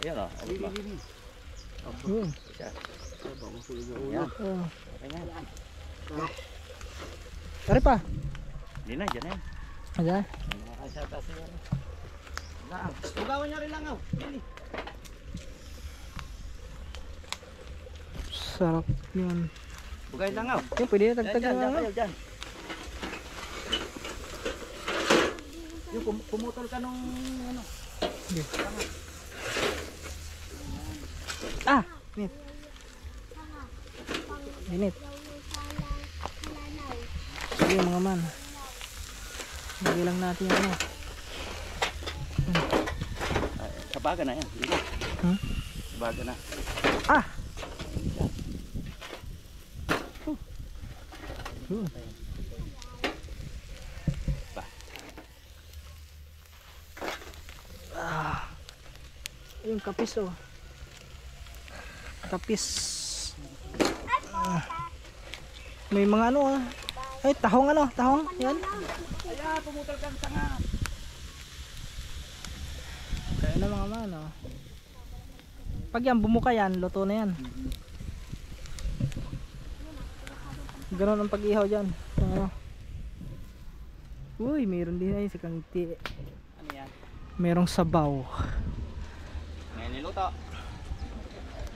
[SPEAKER 2] Ayan o. Abot ba?
[SPEAKER 1] Yun.
[SPEAKER 2] Isa.
[SPEAKER 4] Baka masulog ang ulo.
[SPEAKER 2] Ayan.
[SPEAKER 1] Oh.
[SPEAKER 2] Okay na yan.
[SPEAKER 1] Pare pa.
[SPEAKER 2] Hindi na, dyan na yan.
[SPEAKER 1] Ayan.
[SPEAKER 2] Nakakasata siya. Lang. Tugawan niya rin lang aw. Yan eh.
[SPEAKER 1] Sarap yun.
[SPEAKER 2] Bugay lang aw.
[SPEAKER 1] Yung pwede na
[SPEAKER 2] Dyan,
[SPEAKER 1] tagtag
[SPEAKER 2] dyan,
[SPEAKER 1] na
[SPEAKER 2] dyan
[SPEAKER 1] lang.
[SPEAKER 2] kayo, dyan. Yung pumutol ka nung ano.
[SPEAKER 1] Ah! Init. Init. Sige mga man. Lagay lang natin yung ano.
[SPEAKER 2] Sabaga na yan. Hindi na.
[SPEAKER 1] Hmm?
[SPEAKER 2] Sabaga na.
[SPEAKER 1] Ah! Yun. Ah. Yung kapis oh. Kapis. Ah. May mga ano ah. Ay, tahong ano, tahong. Yan.
[SPEAKER 2] Ayan, pumutol ka sa nga.
[SPEAKER 1] Kaya na mga man oh. Pag yan bumuka yan, luto na yan. Ganon ang pag-ihaw dyan. Ano? Uy, mayroon din ay sa kangiti.
[SPEAKER 2] Ano yan?
[SPEAKER 1] Merong sabaw.
[SPEAKER 2] Ngayon niluto.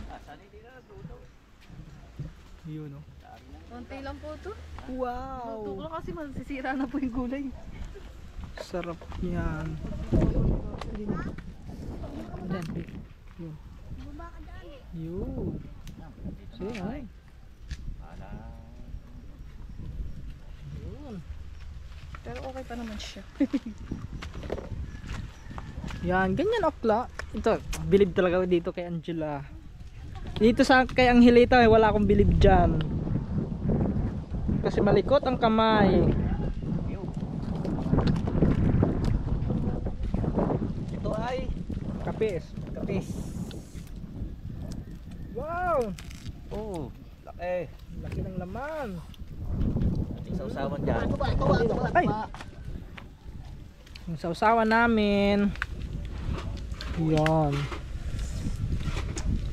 [SPEAKER 2] Saan hindi na luto?
[SPEAKER 1] Yun oh.
[SPEAKER 5] Konti lang po ito.
[SPEAKER 1] Wow!
[SPEAKER 5] Luto ko lang kasi masisira na po yung gulay.
[SPEAKER 1] Sarap yan. Yan. Yun. Yun. See, ay. Yun.
[SPEAKER 5] Pero okay pa naman siya.
[SPEAKER 1] Yan, ganyan okla. Ito, bilib talaga ako dito kay Angela. Dito sa kay Angelita, wala akong bilib dyan. Kasi malikot ang kamay.
[SPEAKER 2] Ito ay
[SPEAKER 1] Kapis.
[SPEAKER 2] kapis.
[SPEAKER 1] Wow!
[SPEAKER 2] Oh, laki.
[SPEAKER 1] Laki ng laman.
[SPEAKER 2] Ating sausawan dyan.
[SPEAKER 1] Ay! Yung sausawan namin. Yan.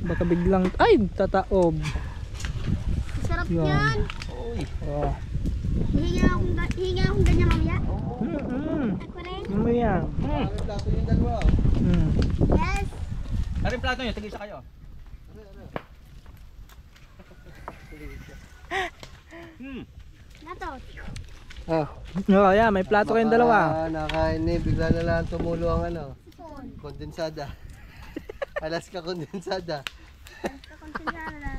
[SPEAKER 1] Baka biglang, ay, tataob.
[SPEAKER 3] Sarap
[SPEAKER 1] Yan.
[SPEAKER 3] yan.
[SPEAKER 2] Uy.
[SPEAKER 1] Oh.
[SPEAKER 3] Hihinga akong ganyan mamaya. Ako rin.
[SPEAKER 1] Mamaya.
[SPEAKER 4] Plato yung dalawa.
[SPEAKER 3] Yes.
[SPEAKER 2] Ano yung plato nyo? Tig-isa kayo.
[SPEAKER 3] Nato.
[SPEAKER 4] Ah,
[SPEAKER 1] Oh, yeah, may plato kayong dalawa.
[SPEAKER 4] Nakain eh, bigla na lang tumulo ang ano,
[SPEAKER 3] Sipon.
[SPEAKER 4] kondensada. Alaska kondensada.
[SPEAKER 3] Kakonsensada.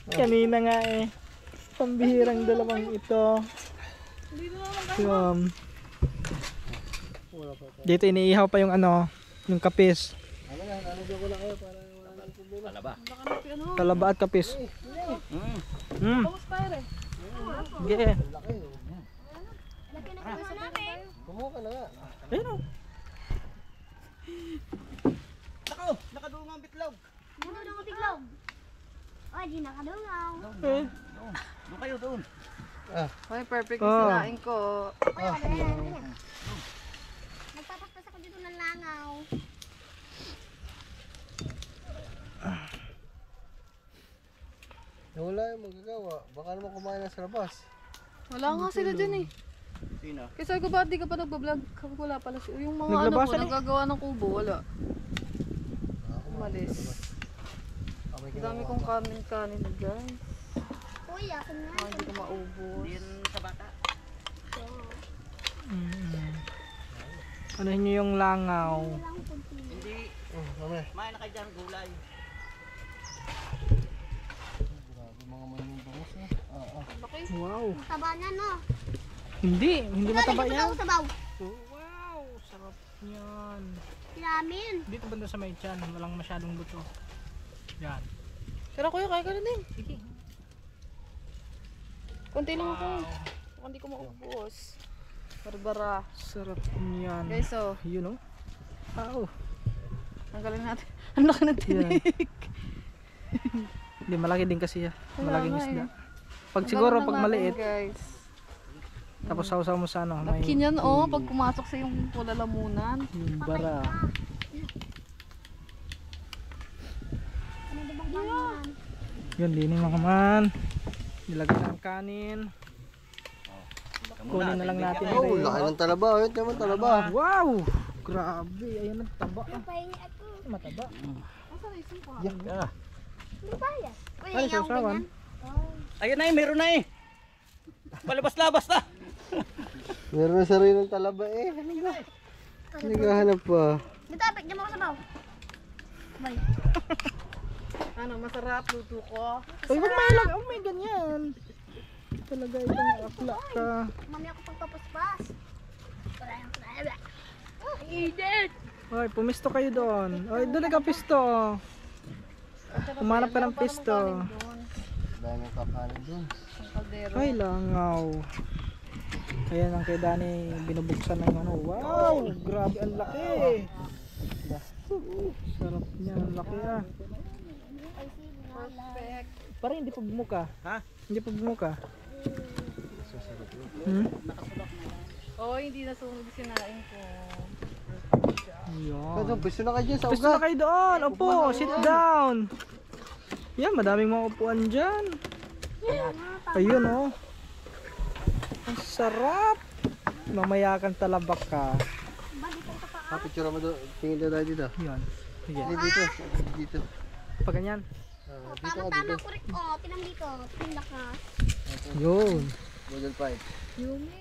[SPEAKER 1] Kanina nga eh. Pambihirang dalawang ito. Dito iniihaw pa yung ano, yung kapis.
[SPEAKER 2] Talaba.
[SPEAKER 1] Talaba at kapis. Sige.
[SPEAKER 3] Laki na kapisa namin.
[SPEAKER 4] Kumuha ka na nga.
[SPEAKER 1] Ayun oh.
[SPEAKER 2] Nakadungo ang bitlog.
[SPEAKER 3] Muna ng biglog. Ay, di nakadungaw.
[SPEAKER 1] Eh.
[SPEAKER 2] Doon kayo doon.
[SPEAKER 5] Okay, perfect
[SPEAKER 1] Oh.
[SPEAKER 5] yung sinain ko.
[SPEAKER 3] Ay, ayan. Magpapaspas ako dito ng langaw.
[SPEAKER 4] Wala yung magagawa. Baka naman kumain na sa labas.
[SPEAKER 5] Wala nga sila dyan eh.
[SPEAKER 2] Sino?
[SPEAKER 5] Kasi sabi ko ba di ka pa nagbablog? Wala pala siya. Yung mga
[SPEAKER 1] Naglabasan
[SPEAKER 5] ano
[SPEAKER 1] eh.
[SPEAKER 5] ko, nagagawa ng kubo, wala. Umalis. Ang dami kong kanin na guys.
[SPEAKER 3] Uy, ako nga.
[SPEAKER 5] Hindi ko maubos.
[SPEAKER 2] Yan sa bata.
[SPEAKER 1] Anuhin nyo yung langaw.
[SPEAKER 2] Hindi.
[SPEAKER 4] Mamaya.
[SPEAKER 2] Main na kayo dyan gulay.
[SPEAKER 4] Grabe mga manyung bangus na.
[SPEAKER 1] Wow.
[SPEAKER 3] Taba niya, no?
[SPEAKER 1] Hindi mataba yan.
[SPEAKER 3] Sabaw.
[SPEAKER 1] Wow, sarap yan.
[SPEAKER 3] Ramen.
[SPEAKER 1] Dito banda sa may tiyan, walang masyadong buto. Yan.
[SPEAKER 5] Pero kuya, kaya ka na din. Sige. Konti lang ako. Hindi ko maubos. Barbara.
[SPEAKER 1] Sarap yan.
[SPEAKER 5] Guys, so,
[SPEAKER 1] Yun oh. Wow.
[SPEAKER 5] tanggalin natin. Ang laki ng tinik.
[SPEAKER 1] Hindi, malaki din kasi yan.
[SPEAKER 5] Kaya
[SPEAKER 1] Malaking
[SPEAKER 5] nga
[SPEAKER 1] isda.
[SPEAKER 5] eh.
[SPEAKER 1] Pag siguro,
[SPEAKER 5] Tanggalin
[SPEAKER 1] pag
[SPEAKER 5] lang natin,
[SPEAKER 1] maliit,
[SPEAKER 5] guys.
[SPEAKER 1] tapos sausaw mo sa ano, may
[SPEAKER 5] Laki niyan, oh. Pag pumasok sa yung lalamunan.
[SPEAKER 1] yung bara.
[SPEAKER 3] Ano ba bang bangan?
[SPEAKER 1] Yun, din mga man. Nilagay na ang kanin. Kunin na lang natin.
[SPEAKER 4] Oh,
[SPEAKER 1] Ray.
[SPEAKER 4] laki ng talaba. Ayun, naman talaba.
[SPEAKER 1] Wow! Grabe, ayan ang taba.
[SPEAKER 3] Pahingi ako.
[SPEAKER 1] Mataba.
[SPEAKER 2] Yeah.
[SPEAKER 3] Hindi ba yan? Uy,
[SPEAKER 1] Ay,
[SPEAKER 3] hihinga akong
[SPEAKER 1] sausawan.
[SPEAKER 3] ganyan.
[SPEAKER 2] Ayun na eh, meron na eh. Palabas-labas na.
[SPEAKER 4] Meron na sariling talaba eh. Naghahanap pa.
[SPEAKER 3] Dito, apit niya mo ako sabaw. Bye.
[SPEAKER 5] Ano, masarap. Luto ko.
[SPEAKER 1] Uy, wag may ilag. Oh, may ganyan. Talaga itong akla ka.
[SPEAKER 3] Mami ako pagpapaspas. Wala. Edit!
[SPEAKER 1] Hoy, pumisto kayo doon. Hoy, doon nagkapisto. Umanap ka ng pisto.
[SPEAKER 4] Dami kakanin dun.
[SPEAKER 5] Ang kaldero.
[SPEAKER 1] Ay, langaw. Ayan ang kay Dani binubuksan ng ano. Wow, grabe ang laki. Sarap niya, ang laki ah.
[SPEAKER 5] Perfect.
[SPEAKER 1] Parang hindi pa bumuka.
[SPEAKER 2] Ha?
[SPEAKER 1] Hindi pa bumuka. Hmm?
[SPEAKER 5] Oh, hindi nasunog sinain ko.
[SPEAKER 1] Ayan.
[SPEAKER 4] Ito, pwesto na kayo dyan sa
[SPEAKER 1] Pisto na
[SPEAKER 4] ugat.
[SPEAKER 1] kayo doon. Opo, sit down. Yan, madaming mga upuan dyan. Ayun oh. Ang sarap. Mamaya kang talabak ka.
[SPEAKER 4] Picture mo doon. Tingin daw tayo dito.
[SPEAKER 1] Yan. Sige.
[SPEAKER 4] Dito. Dito.
[SPEAKER 1] Pag ganyan.
[SPEAKER 4] Dito ka
[SPEAKER 3] Tama-tama
[SPEAKER 4] dito.
[SPEAKER 3] ko rin. Oh, tinam dito. Tindak na.
[SPEAKER 1] Yun.
[SPEAKER 4] Model 5.
[SPEAKER 5] Yumi.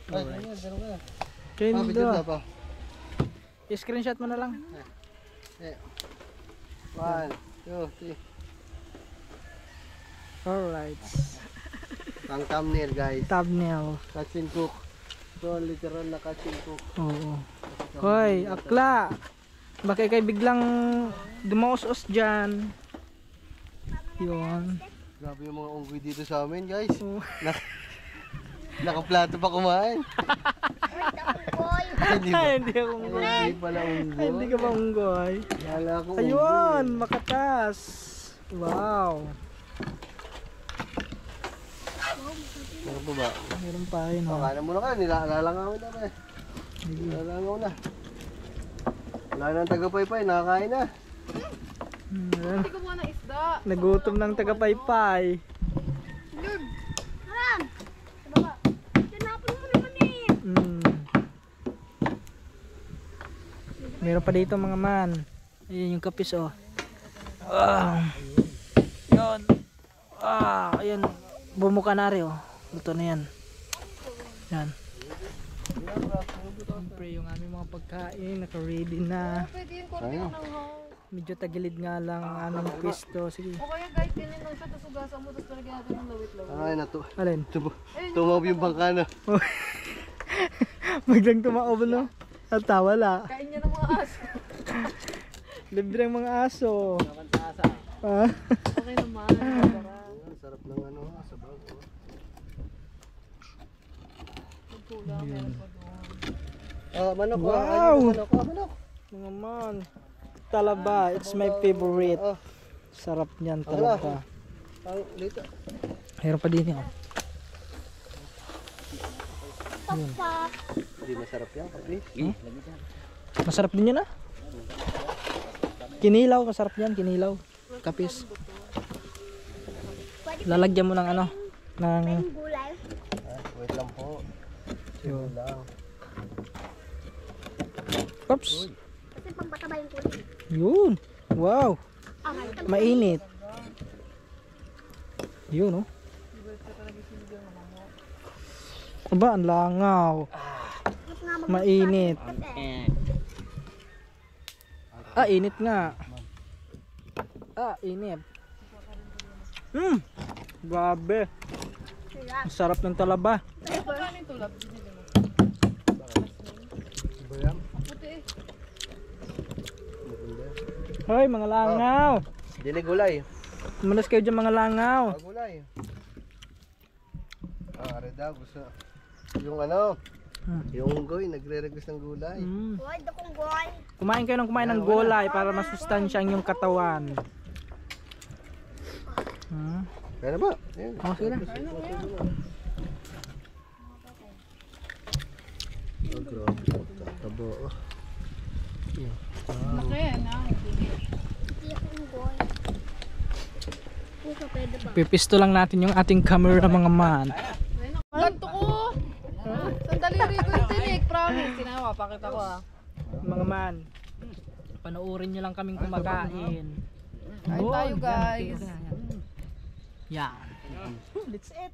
[SPEAKER 4] Ay, ayun, ganun ka.
[SPEAKER 1] Ganda.
[SPEAKER 4] Video na pa.
[SPEAKER 1] I-screenshot mo na lang.
[SPEAKER 4] 1, 2, 3.
[SPEAKER 1] Alright.
[SPEAKER 4] Ang thumbnail guys.
[SPEAKER 1] Thumbnail.
[SPEAKER 4] Catch and cook. Ito ang literal na catch and cook.
[SPEAKER 1] Oo. Hoy, akla. Baka ikay biglang dumaos-os dyan. Yun.
[SPEAKER 4] Grabe yung mga unggoy dito sa amin guys.
[SPEAKER 1] Oo.
[SPEAKER 4] Nakaplato pa kumain.
[SPEAKER 3] Boy.
[SPEAKER 4] Hindi ba?
[SPEAKER 1] Hindi ako unggoy.
[SPEAKER 4] Hindi pala unggoy.
[SPEAKER 1] Hindi ka ba unggoy?
[SPEAKER 4] Kala ko unggoy.
[SPEAKER 1] Ayun, makatas. Wow.
[SPEAKER 4] Ano ba ba?
[SPEAKER 1] Meron pa rin.
[SPEAKER 4] Oh,
[SPEAKER 1] Oh.
[SPEAKER 4] kanan muna ka. Nilalangawin na ba eh. Nilalangaw na. Wala nang tagapaypay. Nakakain na.
[SPEAKER 1] Meron.
[SPEAKER 5] Hindi ko muna ng isda.
[SPEAKER 1] Nagutom ng tagapaypay.
[SPEAKER 3] Haram. Sa baba. Tinapon mo naman eh.
[SPEAKER 1] Meron pa dito mga man. Ayun yung kapis oh. Yun. Ayan. Bumuka na rin oh. Luto na yan. Yan. Siyempre yung aming mga pagkain naka-ready na.
[SPEAKER 5] Pwede yung korte ng house.
[SPEAKER 1] Medyo tagilid nga lang ang aming pwesto. Sige.
[SPEAKER 5] O kaya guys, ganyan lang siya. Tapos ugasan mo. Tapos talagyan natin ng lawit-lawit.
[SPEAKER 4] Ay,
[SPEAKER 1] Alin?
[SPEAKER 4] tumaw yung bangka na.
[SPEAKER 1] Biglang tumaob no? At wala.
[SPEAKER 5] Kain niya ng mga aso.
[SPEAKER 1] Libre ang mga aso. Ah.
[SPEAKER 5] Okay naman. Sarap.
[SPEAKER 4] Ang sarap ng ano, sabaw.
[SPEAKER 5] Magkulang. Meron pa doon.
[SPEAKER 4] Manok.
[SPEAKER 1] Wow!
[SPEAKER 4] Manok. Manok.
[SPEAKER 1] Mga man. Talaba, it's my favorite.
[SPEAKER 4] Oh,
[SPEAKER 1] Sarap niyan talaba.
[SPEAKER 4] dito.
[SPEAKER 1] Meron pa din oh.
[SPEAKER 3] Papa.
[SPEAKER 4] Hindi masarap yan, papi.
[SPEAKER 1] Masarap din yan ah. Kinilaw, masarap yan, kinilaw. Kapis. Lalagyan mo ng ano, ng
[SPEAKER 3] Yung gulay.
[SPEAKER 4] Wait lang po.
[SPEAKER 1] yun.
[SPEAKER 4] Lang.
[SPEAKER 1] Oops.
[SPEAKER 3] Kasi pampataba yung kulay.
[SPEAKER 1] Yun. Wow.
[SPEAKER 3] Okay.
[SPEAKER 1] Mainit. Yun oh. Aba, ang langaw. Mainit. Init nga. Init. Grabe. Ang sarap ng talaba.
[SPEAKER 5] Ano yung tulap?
[SPEAKER 4] Bayam.
[SPEAKER 5] Puti eh.
[SPEAKER 1] Hoy, mga langaw.
[SPEAKER 4] Dili gulay.
[SPEAKER 1] Manas kayo dyan mga langaw.
[SPEAKER 4] Gulay. Areda, gusto. Yung ano, yung unggoy, nagre-request ng gulay.
[SPEAKER 3] Boy, dakong boy.
[SPEAKER 1] Kumain kayo ng kumain ng gulay para masustansya ang inyong katawan.
[SPEAKER 4] Kaya na ba? Ayan.
[SPEAKER 1] Oh, sige na.
[SPEAKER 4] Oh, grabe. Tabo.
[SPEAKER 5] Laki na.
[SPEAKER 3] Hindi akong boy. Puso pwede ba?
[SPEAKER 1] Pipisto lang natin yung ating camera mga man.
[SPEAKER 5] Ganto ko. Sandali rito yung tinik. Promise. Tinawa. Pakita ko ah.
[SPEAKER 1] Mga man. Panoorin nyo lang kaming kumakain.
[SPEAKER 5] Kain tayo guys.
[SPEAKER 1] Yan. Let's eat.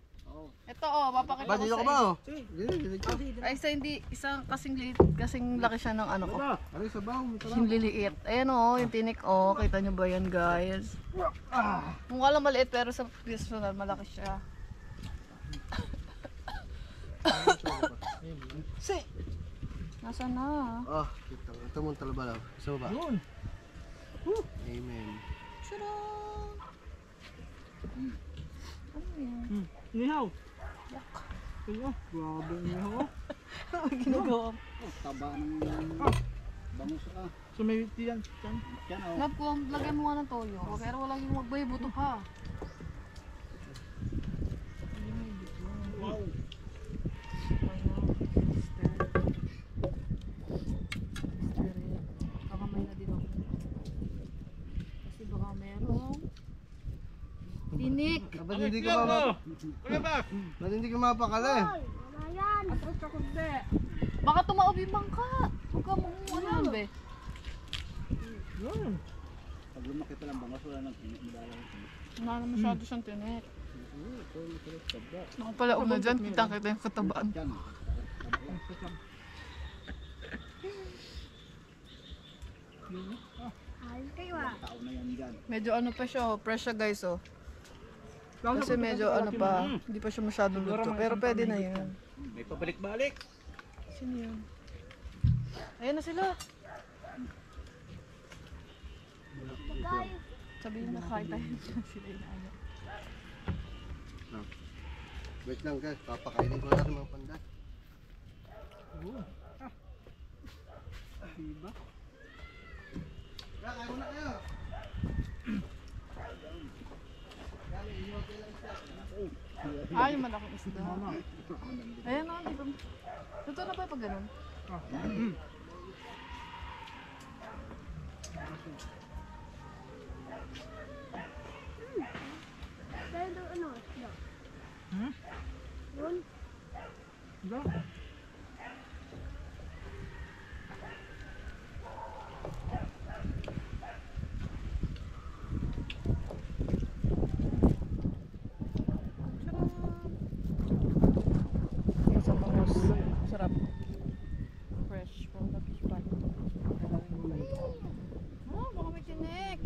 [SPEAKER 5] Ito oh. Papakita
[SPEAKER 4] Ba,
[SPEAKER 5] ko
[SPEAKER 4] dito
[SPEAKER 5] sa
[SPEAKER 4] ka ba?
[SPEAKER 5] inyo. Ay, isang kasing laki siya ng ano ko.
[SPEAKER 4] Aray, sabaw.
[SPEAKER 5] Yung liliit. Ayan oh, yung tinik oh. Kita nyo ba yan guys? Mukha lang maliit pero sa personal malaki siya. Nasaan na?
[SPEAKER 4] Oh, ito mong talaba lang. So ba?
[SPEAKER 1] Yun.
[SPEAKER 4] Amen.
[SPEAKER 5] Tadaan! Ano yan?
[SPEAKER 1] Nihaw. Ayun. Grabe nihaw.
[SPEAKER 5] Ginagawa.
[SPEAKER 6] Taba ng bangus ka.
[SPEAKER 1] So may yan.
[SPEAKER 6] Yan o.
[SPEAKER 5] Love ko, lagyan mo nga ng toyo. Pero wala yung magbay, buto pa.
[SPEAKER 6] Wow.
[SPEAKER 5] Kakamay na din ako. Kasi baka meron. Tinik!
[SPEAKER 4] Ba't hindi ka Ba't hindi ka mapakala eh?
[SPEAKER 3] Wala yan.
[SPEAKER 5] Atras ako, be. Baka tumaob yung bangka. Huwag ka mong ano yan, be.
[SPEAKER 6] Pag lumaki pa lang bangus, wala nang tinik. Madala ng tinik.
[SPEAKER 5] Wala na masyado siyang tinik. Nakapalaog na dyan, kitang-kita yung katabaan.
[SPEAKER 6] Yan.
[SPEAKER 3] Ayun kayo ah.
[SPEAKER 6] Tao na yan dyan.
[SPEAKER 5] Medyo ano pa siya, oh, fresh siya guys oh. Kasi medyo ano pa, hindi pa siya masyadong luto. Pero pwede na yun.
[SPEAKER 2] May pabalik-balik.
[SPEAKER 5] Sino yun? Ayan na sila. Sabihin na kain tayo dyan sila inaano.
[SPEAKER 4] Wait lang guys, papakainin ko natin mga pandan.
[SPEAKER 1] Diba?
[SPEAKER 4] Kain muna kayo.
[SPEAKER 5] Ah, yung malaking isda. Ayan o, di ba? Luto na ba yung pag ganun?
[SPEAKER 3] Dahil doon ano? Doon.
[SPEAKER 1] Hmm?
[SPEAKER 3] Doon.
[SPEAKER 1] Diba?
[SPEAKER 5] Yung sa bangos. Sarap. Fresh from the fish pond. Oh, baka may tinik.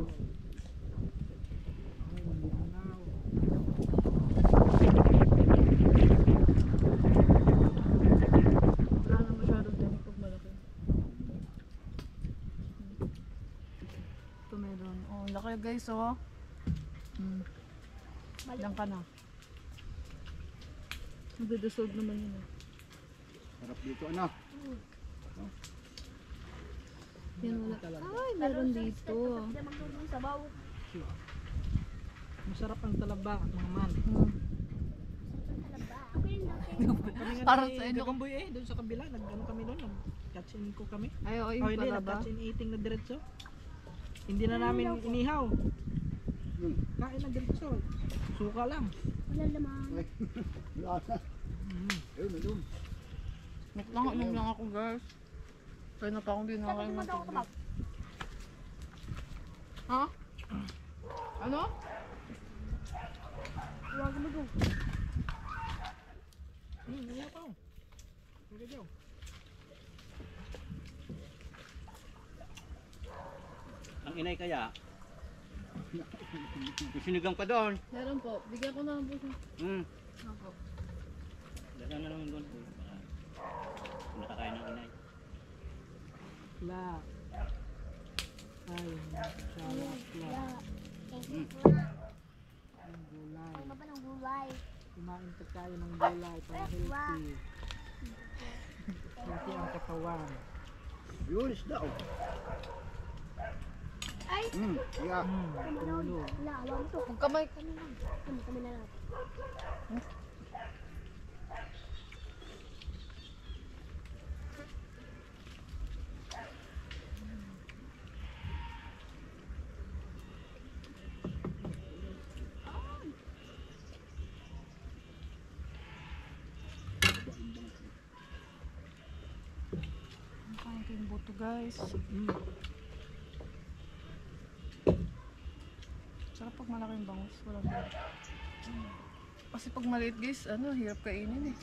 [SPEAKER 5] Wala na masyadong tinik pag malaki. Ito meron. Oh, laki guys oh. Diyan ka na. Magdadasog naman yun eh.
[SPEAKER 6] Sarap dito ano.
[SPEAKER 5] Yan wala. Ay, meron dito.
[SPEAKER 3] Hindi magdudong sabaw.
[SPEAKER 1] Masarap ang talaba, mga man.
[SPEAKER 3] Talaba. Okay yung dati.
[SPEAKER 1] Kami nga
[SPEAKER 5] Parang
[SPEAKER 1] ni
[SPEAKER 5] sa inyo.
[SPEAKER 1] Gagamboy doon sa kabila, nag-ano kami doon, nag-catch in ko kami.
[SPEAKER 5] Ay, oo,
[SPEAKER 1] Oh,
[SPEAKER 5] yung
[SPEAKER 1] hindi,
[SPEAKER 5] palaba.
[SPEAKER 1] nag-catch in eating na diretso. Hindi na namin inihaw. Kain na diretso. Suka lang.
[SPEAKER 3] Wala lamang.
[SPEAKER 6] Wala na. Ayun, ayun.
[SPEAKER 5] Naklanganom lang ako guys. Kaya na pa akong dinakain ng tubig. Ha? Ano?
[SPEAKER 3] Huwag mo doon.
[SPEAKER 1] Iya pa. Sige daw.
[SPEAKER 2] Ang inay kaya. May sinigang pa doon.
[SPEAKER 5] Meron po. Bigyan ko na lang po siya. Ako.
[SPEAKER 2] Dala na lang doon. Nakakain ng inay.
[SPEAKER 1] La. Ay, salak la. Ang gulay.
[SPEAKER 3] Ano ba ng gulay?
[SPEAKER 1] Kumain pa tayo ng gulay para healthy. Healthy ang katawan.
[SPEAKER 6] Yun, isda oh.
[SPEAKER 3] Ay!
[SPEAKER 6] Yeah.
[SPEAKER 1] Tulo.
[SPEAKER 3] Wala, awang to.
[SPEAKER 5] Magkamay ka na lang.
[SPEAKER 3] Kami na lang.
[SPEAKER 5] Kain ko yung buto guys. Sarap pag malaki yung bangus. Walang hirap. Kasi pag maliit guys, ano, hirap kainin eh.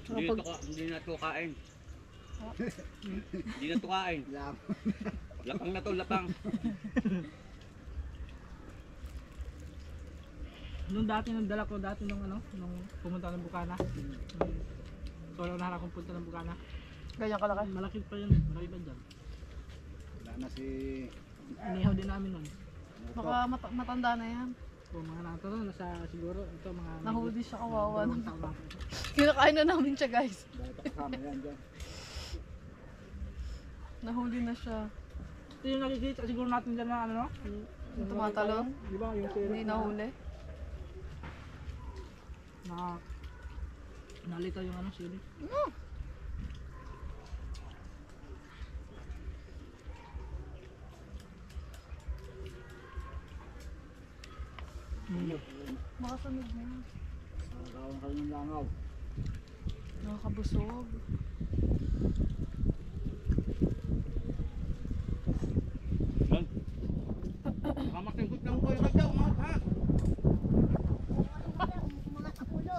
[SPEAKER 5] Saka pag...
[SPEAKER 2] Hindi na to kain. Hindi na to kain.
[SPEAKER 6] Lam.
[SPEAKER 2] Lapang na to, lapang.
[SPEAKER 1] Nung dati nung dala ko dati nung ano, nung pumunta ng Bukana. Solo na akong punta ng Bukana.
[SPEAKER 5] Ganyan kalaki.
[SPEAKER 1] Malaki pa yun, malaki pa dyan.
[SPEAKER 6] Wala na si...
[SPEAKER 1] Inihaw din namin nun.
[SPEAKER 5] Baka matanda na yan.
[SPEAKER 1] Kung mga nato nun, nasa siguro ito mga...
[SPEAKER 5] Nahuli siya kawawa.
[SPEAKER 1] dalawang taon na.
[SPEAKER 5] Kinakain na namin siya guys.
[SPEAKER 6] Dahil kasama yan dyan.
[SPEAKER 5] Nahuli na siya.
[SPEAKER 1] Ito yung nakikita siguro natin dyan na ano no?
[SPEAKER 5] Yung tumatalon.
[SPEAKER 1] Di ba yung series
[SPEAKER 5] Hindi nahuli.
[SPEAKER 1] na nalito yung ano series.
[SPEAKER 5] Makasunod na yan.
[SPEAKER 6] Nakakawan kayo ng langaw.
[SPEAKER 5] Nakakabusog.
[SPEAKER 2] Kamatingkot lang po yung kagyaw, mga ha.
[SPEAKER 3] Mga kapulo.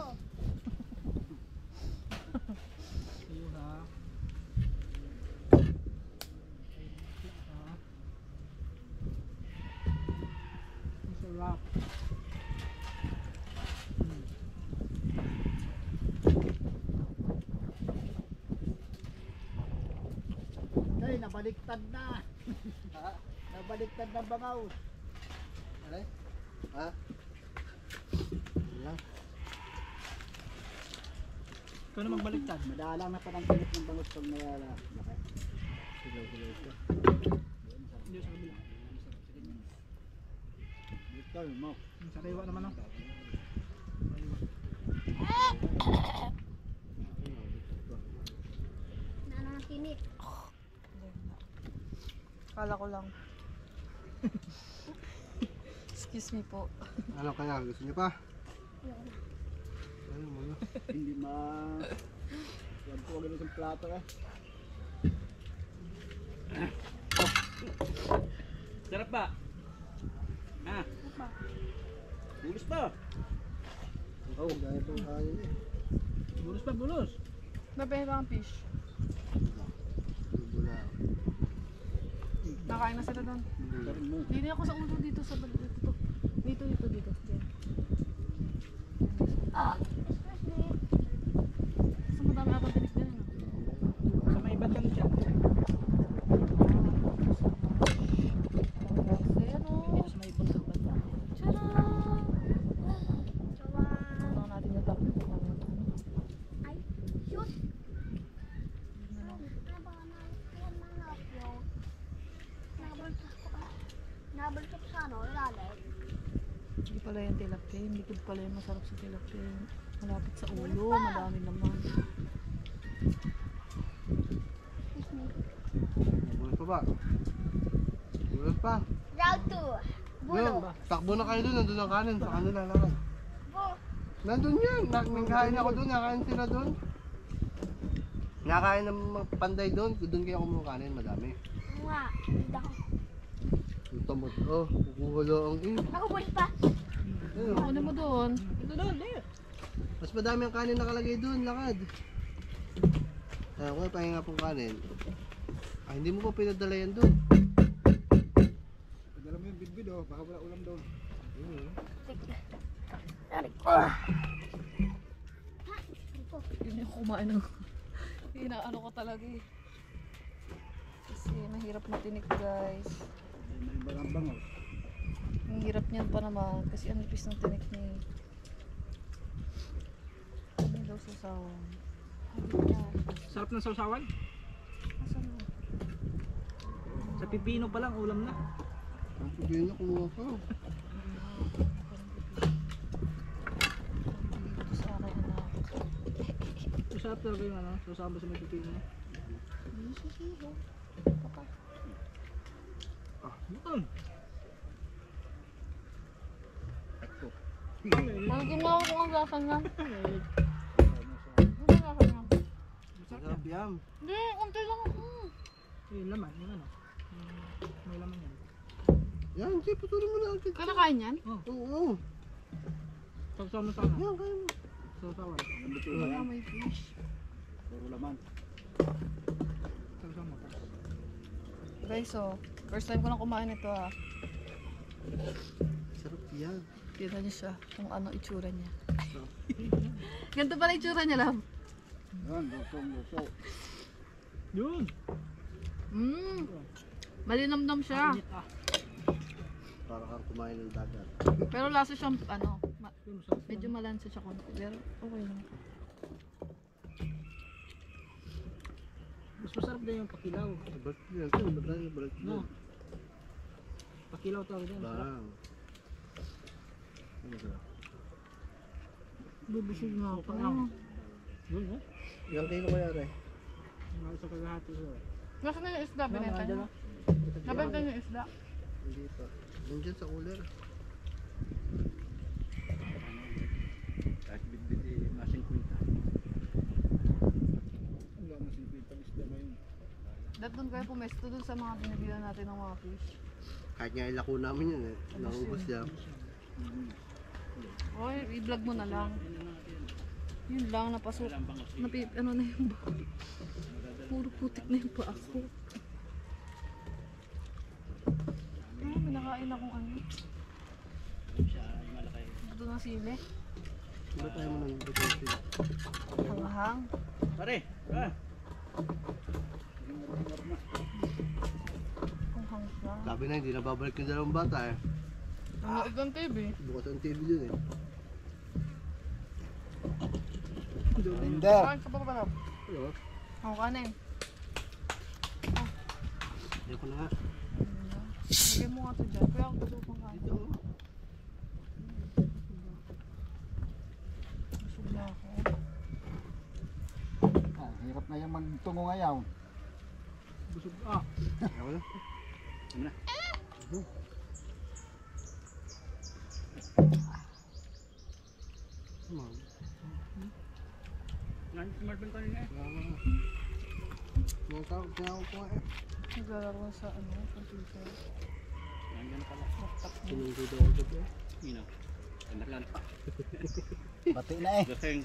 [SPEAKER 6] nabaliktad na. Nabaliktad na bangaw.
[SPEAKER 4] Aray? Ha? Wala.
[SPEAKER 1] Ikaw na magbaliktad.
[SPEAKER 6] Madalang na parang tinik ng bangus pag nalala.
[SPEAKER 4] Silaw-silaw ito.
[SPEAKER 1] Hindi sa kabila.
[SPEAKER 6] Dito mo.
[SPEAKER 1] Sa kaywa naman, oh.
[SPEAKER 3] Ano ng tinik?
[SPEAKER 5] Kala ko lang. Excuse me po.
[SPEAKER 4] Ano kaya? Gusto niyo pa? Ano mo na?
[SPEAKER 6] Hindi Huwag ko ganun sa plato eh.
[SPEAKER 2] Sarap ba? Ha? Bulos pa.
[SPEAKER 4] Oo, gaya itong kanin eh.
[SPEAKER 1] Bulos pa, bulos.
[SPEAKER 5] Nabeheba ang fish.
[SPEAKER 4] Bula.
[SPEAKER 5] Nakain na sila doon.
[SPEAKER 6] Karin mo.
[SPEAKER 5] Dito ako sa ulo dito sa balik dito. Dito. Diyan. Sa madami atang tinik dyan. Ano?
[SPEAKER 1] Sa may ibang ka siya.
[SPEAKER 5] Ayan o.
[SPEAKER 1] Sa may ibang ka.
[SPEAKER 5] Tcharam!
[SPEAKER 3] Jawa.
[SPEAKER 5] Ito natin yung top.
[SPEAKER 3] Ay, shoot. Ano ba na? Yan mga napyo. Nabaltok sa ano, ilalim.
[SPEAKER 5] Hindi pala yung tilapia. Hindi ko pala yung masarap sa tilapia. Malapit sa ulo. Madami naman.
[SPEAKER 3] Excuse me.
[SPEAKER 4] Bulas pa ba? Bulas pa?
[SPEAKER 3] Round 2. Bulo.
[SPEAKER 4] Doon, takbo na kayo doon. Nandun ang kanin. Sa kanila lakad.
[SPEAKER 3] Bu.
[SPEAKER 4] Nandun yan. Nangkain ako doon. Nakain sila doon. Nakain ng mga panday doon. Doon kayo kumukanin. Madami.
[SPEAKER 3] Nga. Hindi ako.
[SPEAKER 4] Yung tamot. Oh, kukuha lang eh.
[SPEAKER 3] Nakubuli pa.
[SPEAKER 4] Ayun.
[SPEAKER 5] Kunin mo doon.
[SPEAKER 1] Ito doon, there.
[SPEAKER 4] Mas madami ang kanin nakalagay doon. Lakad. Kaya ko pahinga pong kanin. Ay, hindi mo pa pinadala yan doon.
[SPEAKER 6] Padala mo yung bidbid oh. Baka wala ulam doon.
[SPEAKER 5] Yun yung kumain ng... Inaano ko talaga eh. Kasi mahirap matinik guys.
[SPEAKER 6] May ibang bangaw.
[SPEAKER 5] Ang hirap niyan pa naman kasi ang nipis ng tinik niya eh. Hindi daw susawan.
[SPEAKER 1] Sarap ng sausawan.
[SPEAKER 5] Asan mo?
[SPEAKER 1] Sa pipino pa lang, ulam na.
[SPEAKER 4] Ang sabihin niya, kumuha ka.
[SPEAKER 5] Dito sa akin anak.
[SPEAKER 1] Masarap talaga yung ano, sausawan sa may pipino.
[SPEAKER 5] Hindi sisiho. Papa.
[SPEAKER 1] Buton.
[SPEAKER 5] Malagyan mo ako kung ang gasan niya. Hindi gasan niya.
[SPEAKER 4] Sarap yan.
[SPEAKER 5] Hindi, unti lang.
[SPEAKER 1] Yung laman, yung ano. May laman yan.
[SPEAKER 4] Yan, sige, putulin mo na agad.
[SPEAKER 5] Kinakain yan?
[SPEAKER 4] Oo.
[SPEAKER 1] Sausawan mo sana.
[SPEAKER 4] Yan, kaya mo.
[SPEAKER 1] Sausawan.
[SPEAKER 6] Ang luto
[SPEAKER 5] Wala
[SPEAKER 6] na yan.
[SPEAKER 5] may fish.
[SPEAKER 6] Puro laman.
[SPEAKER 1] Sausawan mo pa.
[SPEAKER 5] Guys, so, first time ko lang kumain ito ah.
[SPEAKER 4] Sarap yan.
[SPEAKER 5] Tignan niyo siya kung ano itsura niya. Ganito pala itsura niya, love.
[SPEAKER 6] Yan, luto.
[SPEAKER 1] Yun.
[SPEAKER 5] Malinamnam siya.
[SPEAKER 1] Init ah.
[SPEAKER 4] Para kang kumain ng dagat.
[SPEAKER 5] Pero lasa siyang, ano,
[SPEAKER 1] Yun, masarap.
[SPEAKER 5] medyo malansa siya konti. Pero okay lang.
[SPEAKER 1] Mas masarap din yung pakilaw.
[SPEAKER 4] Balat yan. Ito, balat yan.
[SPEAKER 1] No. Pakilaw tawag din. Masarap.
[SPEAKER 4] Bang. Ano sarap?
[SPEAKER 5] Bubusog na ako.
[SPEAKER 1] Yun, oh.
[SPEAKER 4] Ilang kilo kaya rin?
[SPEAKER 1] Mga sa kagahati ko.
[SPEAKER 5] Nasa na yung isda, binenta niyo? Nabenta niyo yung isda?
[SPEAKER 4] Hindi pa. Nandiyan sa cooler.
[SPEAKER 6] Kahit bidbid eh, masing kwinta. Wala masing kwinta ang isda ngayon.
[SPEAKER 5] Dahil doon kayo pumesto doon sa mga binibilan natin ng mga fish.
[SPEAKER 4] Kahit nga ilako namin yun eh. Naubos niya.
[SPEAKER 5] O, i-vlog mo na lang. Yun lang, napasok. Ano na yung ba? Puro putik na yung paa ko. Pinakain akong ano. Ito na sili.
[SPEAKER 4] Hindi tayo mo ng bukosin.
[SPEAKER 5] Hanghang.
[SPEAKER 2] Pare, ah.
[SPEAKER 5] Kung hangis na.
[SPEAKER 4] Sabi na, hindi na babalik yung dalawang bata eh.
[SPEAKER 5] Nanood ng TV.
[SPEAKER 4] Bukas ang TV dun eh.
[SPEAKER 6] Ender.
[SPEAKER 5] Kain ka pa ba?
[SPEAKER 4] Ano?
[SPEAKER 5] Ang kanin.
[SPEAKER 4] Ayoko na nga.
[SPEAKER 5] Lagay mo nga ito dyan. Kaya ako gusto kong kain. Busog na ako.
[SPEAKER 6] Hirap na yung magtungo ngayon.
[SPEAKER 1] Busog ah.
[SPEAKER 4] Ayoko na.
[SPEAKER 6] Ngayon, Marvin kanina eh.
[SPEAKER 4] Mga tao, tinawag ko nga eh.
[SPEAKER 5] Naglalaro sa ano, computer.
[SPEAKER 6] Ngayon pala.
[SPEAKER 5] Laptop mo.
[SPEAKER 4] Sinungkudo ako dito eh.
[SPEAKER 6] Yun o. Anak lang.
[SPEAKER 2] Bati na eh.
[SPEAKER 6] Laseng.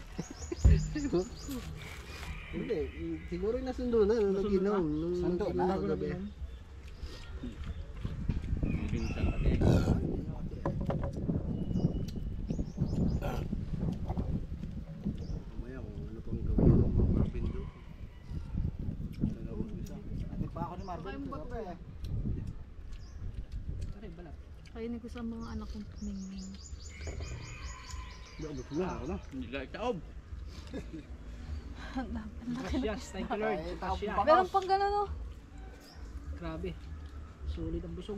[SPEAKER 4] Hindi, siguro yung nasundo na nung nag-inom.
[SPEAKER 2] Sundo na.
[SPEAKER 4] Gabi.
[SPEAKER 6] Ang binsan pati.
[SPEAKER 4] Mamaya kung ano pang gawin ng mga Marvin doon. Dalawang isa.
[SPEAKER 2] Ate pa ako ni Marvin.
[SPEAKER 5] Kainin ko sa mga anak kong tumingin.
[SPEAKER 4] Dapat na ako na.
[SPEAKER 6] Hindi ka itaob.
[SPEAKER 1] Gracias, thank you Lord. Gracias.
[SPEAKER 5] Meron pang gano'n oh.
[SPEAKER 1] Grabe. Sulit ang busog.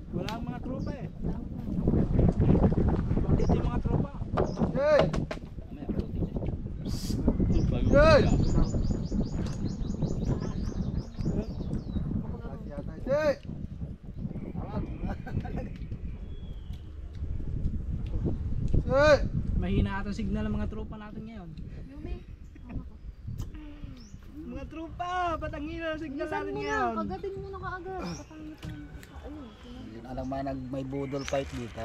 [SPEAKER 1] Wala ang mga tropa eh. Bakit yung mga tropa?
[SPEAKER 4] Hey!
[SPEAKER 6] Mamaya ka rotate. Bago
[SPEAKER 4] Good!
[SPEAKER 6] ka.
[SPEAKER 4] Kasi yata. Hey! Hey!
[SPEAKER 1] Mahina ata ang signal ng mga tropa natin ngayon.
[SPEAKER 5] Yumi.
[SPEAKER 1] Mga tropa! Ba't ang hina ang signal
[SPEAKER 5] Bilisan
[SPEAKER 1] natin
[SPEAKER 5] mo na.
[SPEAKER 1] ngayon?
[SPEAKER 5] Kagatin mo na kaagad. Patangit na. Ayun.
[SPEAKER 2] Yun alam mo nag may budol fight dito.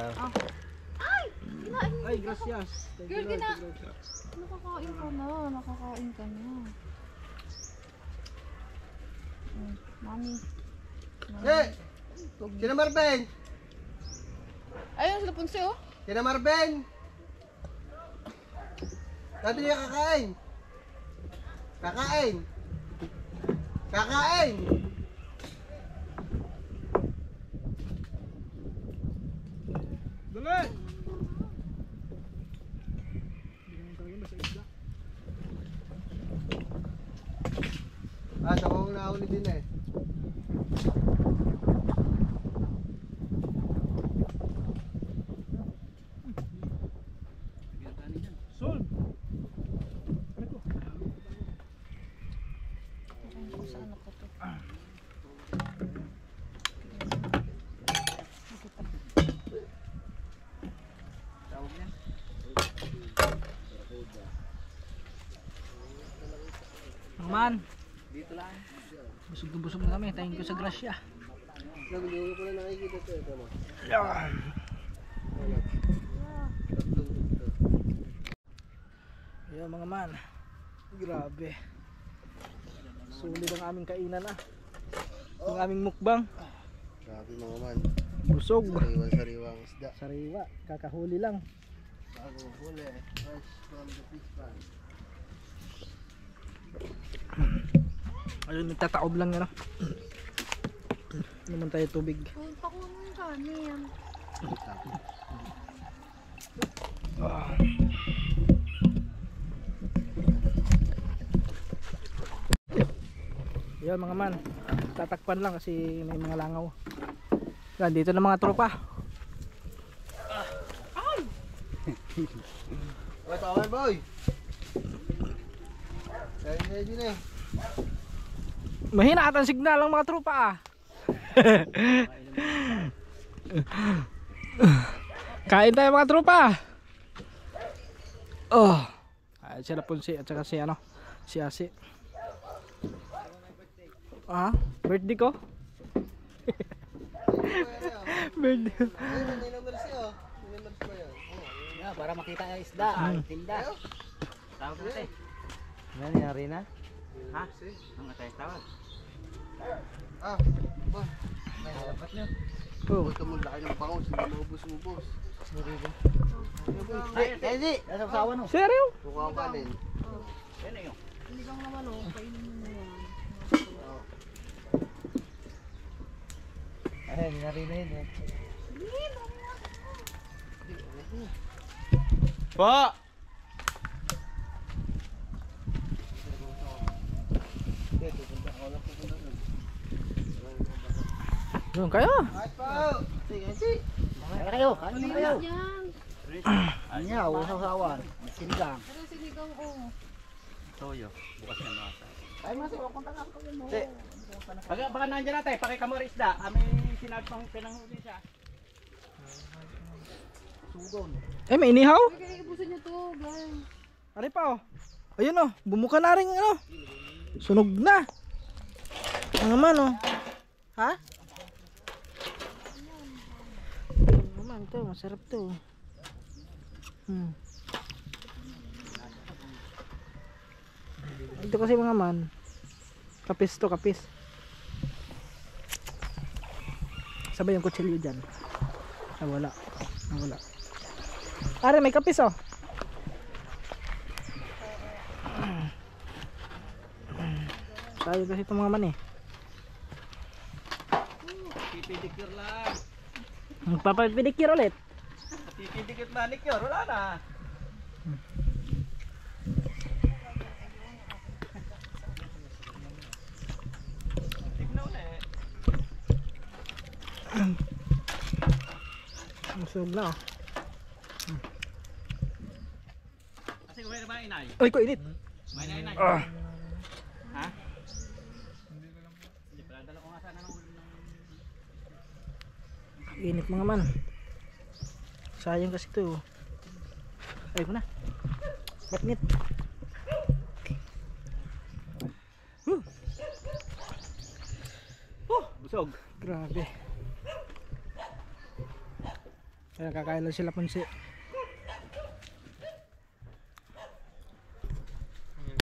[SPEAKER 1] Ay, gracias. Thank you,
[SPEAKER 5] Girl,
[SPEAKER 1] Lord.
[SPEAKER 5] gina-
[SPEAKER 1] Thank you, Lord.
[SPEAKER 5] Nakakain ka na. Nakakain ka na. Mami.
[SPEAKER 4] Hey! Sina Marvin?
[SPEAKER 5] Ayun sila punsi oh.
[SPEAKER 4] Sina Marvin? Sabi niya kakain. Kakain. Kakain.
[SPEAKER 1] Dali! Hindi naman talaga basta isda.
[SPEAKER 4] Ah, sa kong nauli din eh.
[SPEAKER 1] Sold!
[SPEAKER 5] Nakain ko sa anak ko to.
[SPEAKER 2] Tawag yan.
[SPEAKER 1] Ang man,
[SPEAKER 2] Dito lang.
[SPEAKER 1] busog na kami. Thank you sa grasya.
[SPEAKER 4] Hindi ko na nakikita ito. Ito mo.
[SPEAKER 1] Ayan mga man. Grabe. Sulit ang aming kainan ah. Ang aming mukbang.
[SPEAKER 4] Grabe mga man.
[SPEAKER 1] Busog.
[SPEAKER 4] Sariwang isda.
[SPEAKER 1] Sariwa. Kakahuli lang.
[SPEAKER 4] Bagong huli. Fresh from the fish pan.
[SPEAKER 1] Ayun, nagtataob lang yan ah. Naman tayo tubig.
[SPEAKER 5] Kung pakunin ka niyan. Yan mga man, tatakpan lang kasi may mga langaw. Yan, dito na mga tropa.
[SPEAKER 4] Oy, tawag boy. Ready na eh.
[SPEAKER 1] Mahina ata ang signal ng mga tropa ah. Kain tayo mga tropa. Oh. Ay, sila Punsi at saka si ano, si Asi. Ah, birthday ko? Birthday.
[SPEAKER 4] Ayun, may number siya. May number pa yan.
[SPEAKER 2] Yeah, para makita yung isda. Tinda. Tawag natin. Ano nangyari na? Ha? Ang atay tawag.
[SPEAKER 4] Ah, boy.
[SPEAKER 2] May halapat nyo.
[SPEAKER 1] Oh.
[SPEAKER 4] Huwag ka mong laki ng bangus, hindi maubos-ubos.
[SPEAKER 6] Hindi, nasa usawa no.
[SPEAKER 1] Seryo?
[SPEAKER 4] Mukha ang kanin.
[SPEAKER 6] Yan na yun.
[SPEAKER 5] Hindi lang naman oh, kainin mo yan.
[SPEAKER 2] Ayun, narina yun eh.
[SPEAKER 6] Pa!
[SPEAKER 1] Doon kayo.
[SPEAKER 6] Kaya kayo, kain na kayo.
[SPEAKER 5] Yan.
[SPEAKER 6] Ano niya, usaw-usawan. Sinigang.
[SPEAKER 5] Pero sinigang oh.
[SPEAKER 6] Toyo, bukas na masa.
[SPEAKER 2] Ay, mas kontak ako mo.
[SPEAKER 6] Baka nandiyan natin, pakikamor isda. Kami sinabi pang pinanghuli siya. Sugon.
[SPEAKER 1] Eh, may inihaw?
[SPEAKER 5] Kaya ibusin niyo to, guys.
[SPEAKER 1] Ari pa oh. Ayun oh, bumuka na rin ano. Sunog na. Ang naman oh. Ha? Naman to, masarap to. Ito kasi mga man. Kapis to, kapis. Sabay yung kutsilyo dyan. Nawala. Nawala. Are, may kapis oh. Tayo kasi itong mga man eh.
[SPEAKER 6] Pipidikir lang.
[SPEAKER 1] Magpapapidikir ulit.
[SPEAKER 6] Pipidikir manicure, wala na. Tignan ulit.
[SPEAKER 1] Masog na oh.
[SPEAKER 6] Kasi kung may ba inay?
[SPEAKER 1] Ay ko init.
[SPEAKER 6] May inay.
[SPEAKER 1] Ah.
[SPEAKER 6] Ha? Hindi pala, dala ko nga sana ng
[SPEAKER 1] Init mga man. Sayang kasi to. Ay ko na. Ba't init?
[SPEAKER 6] busog.
[SPEAKER 1] Grabe. Kaya kakain lang sila punsi.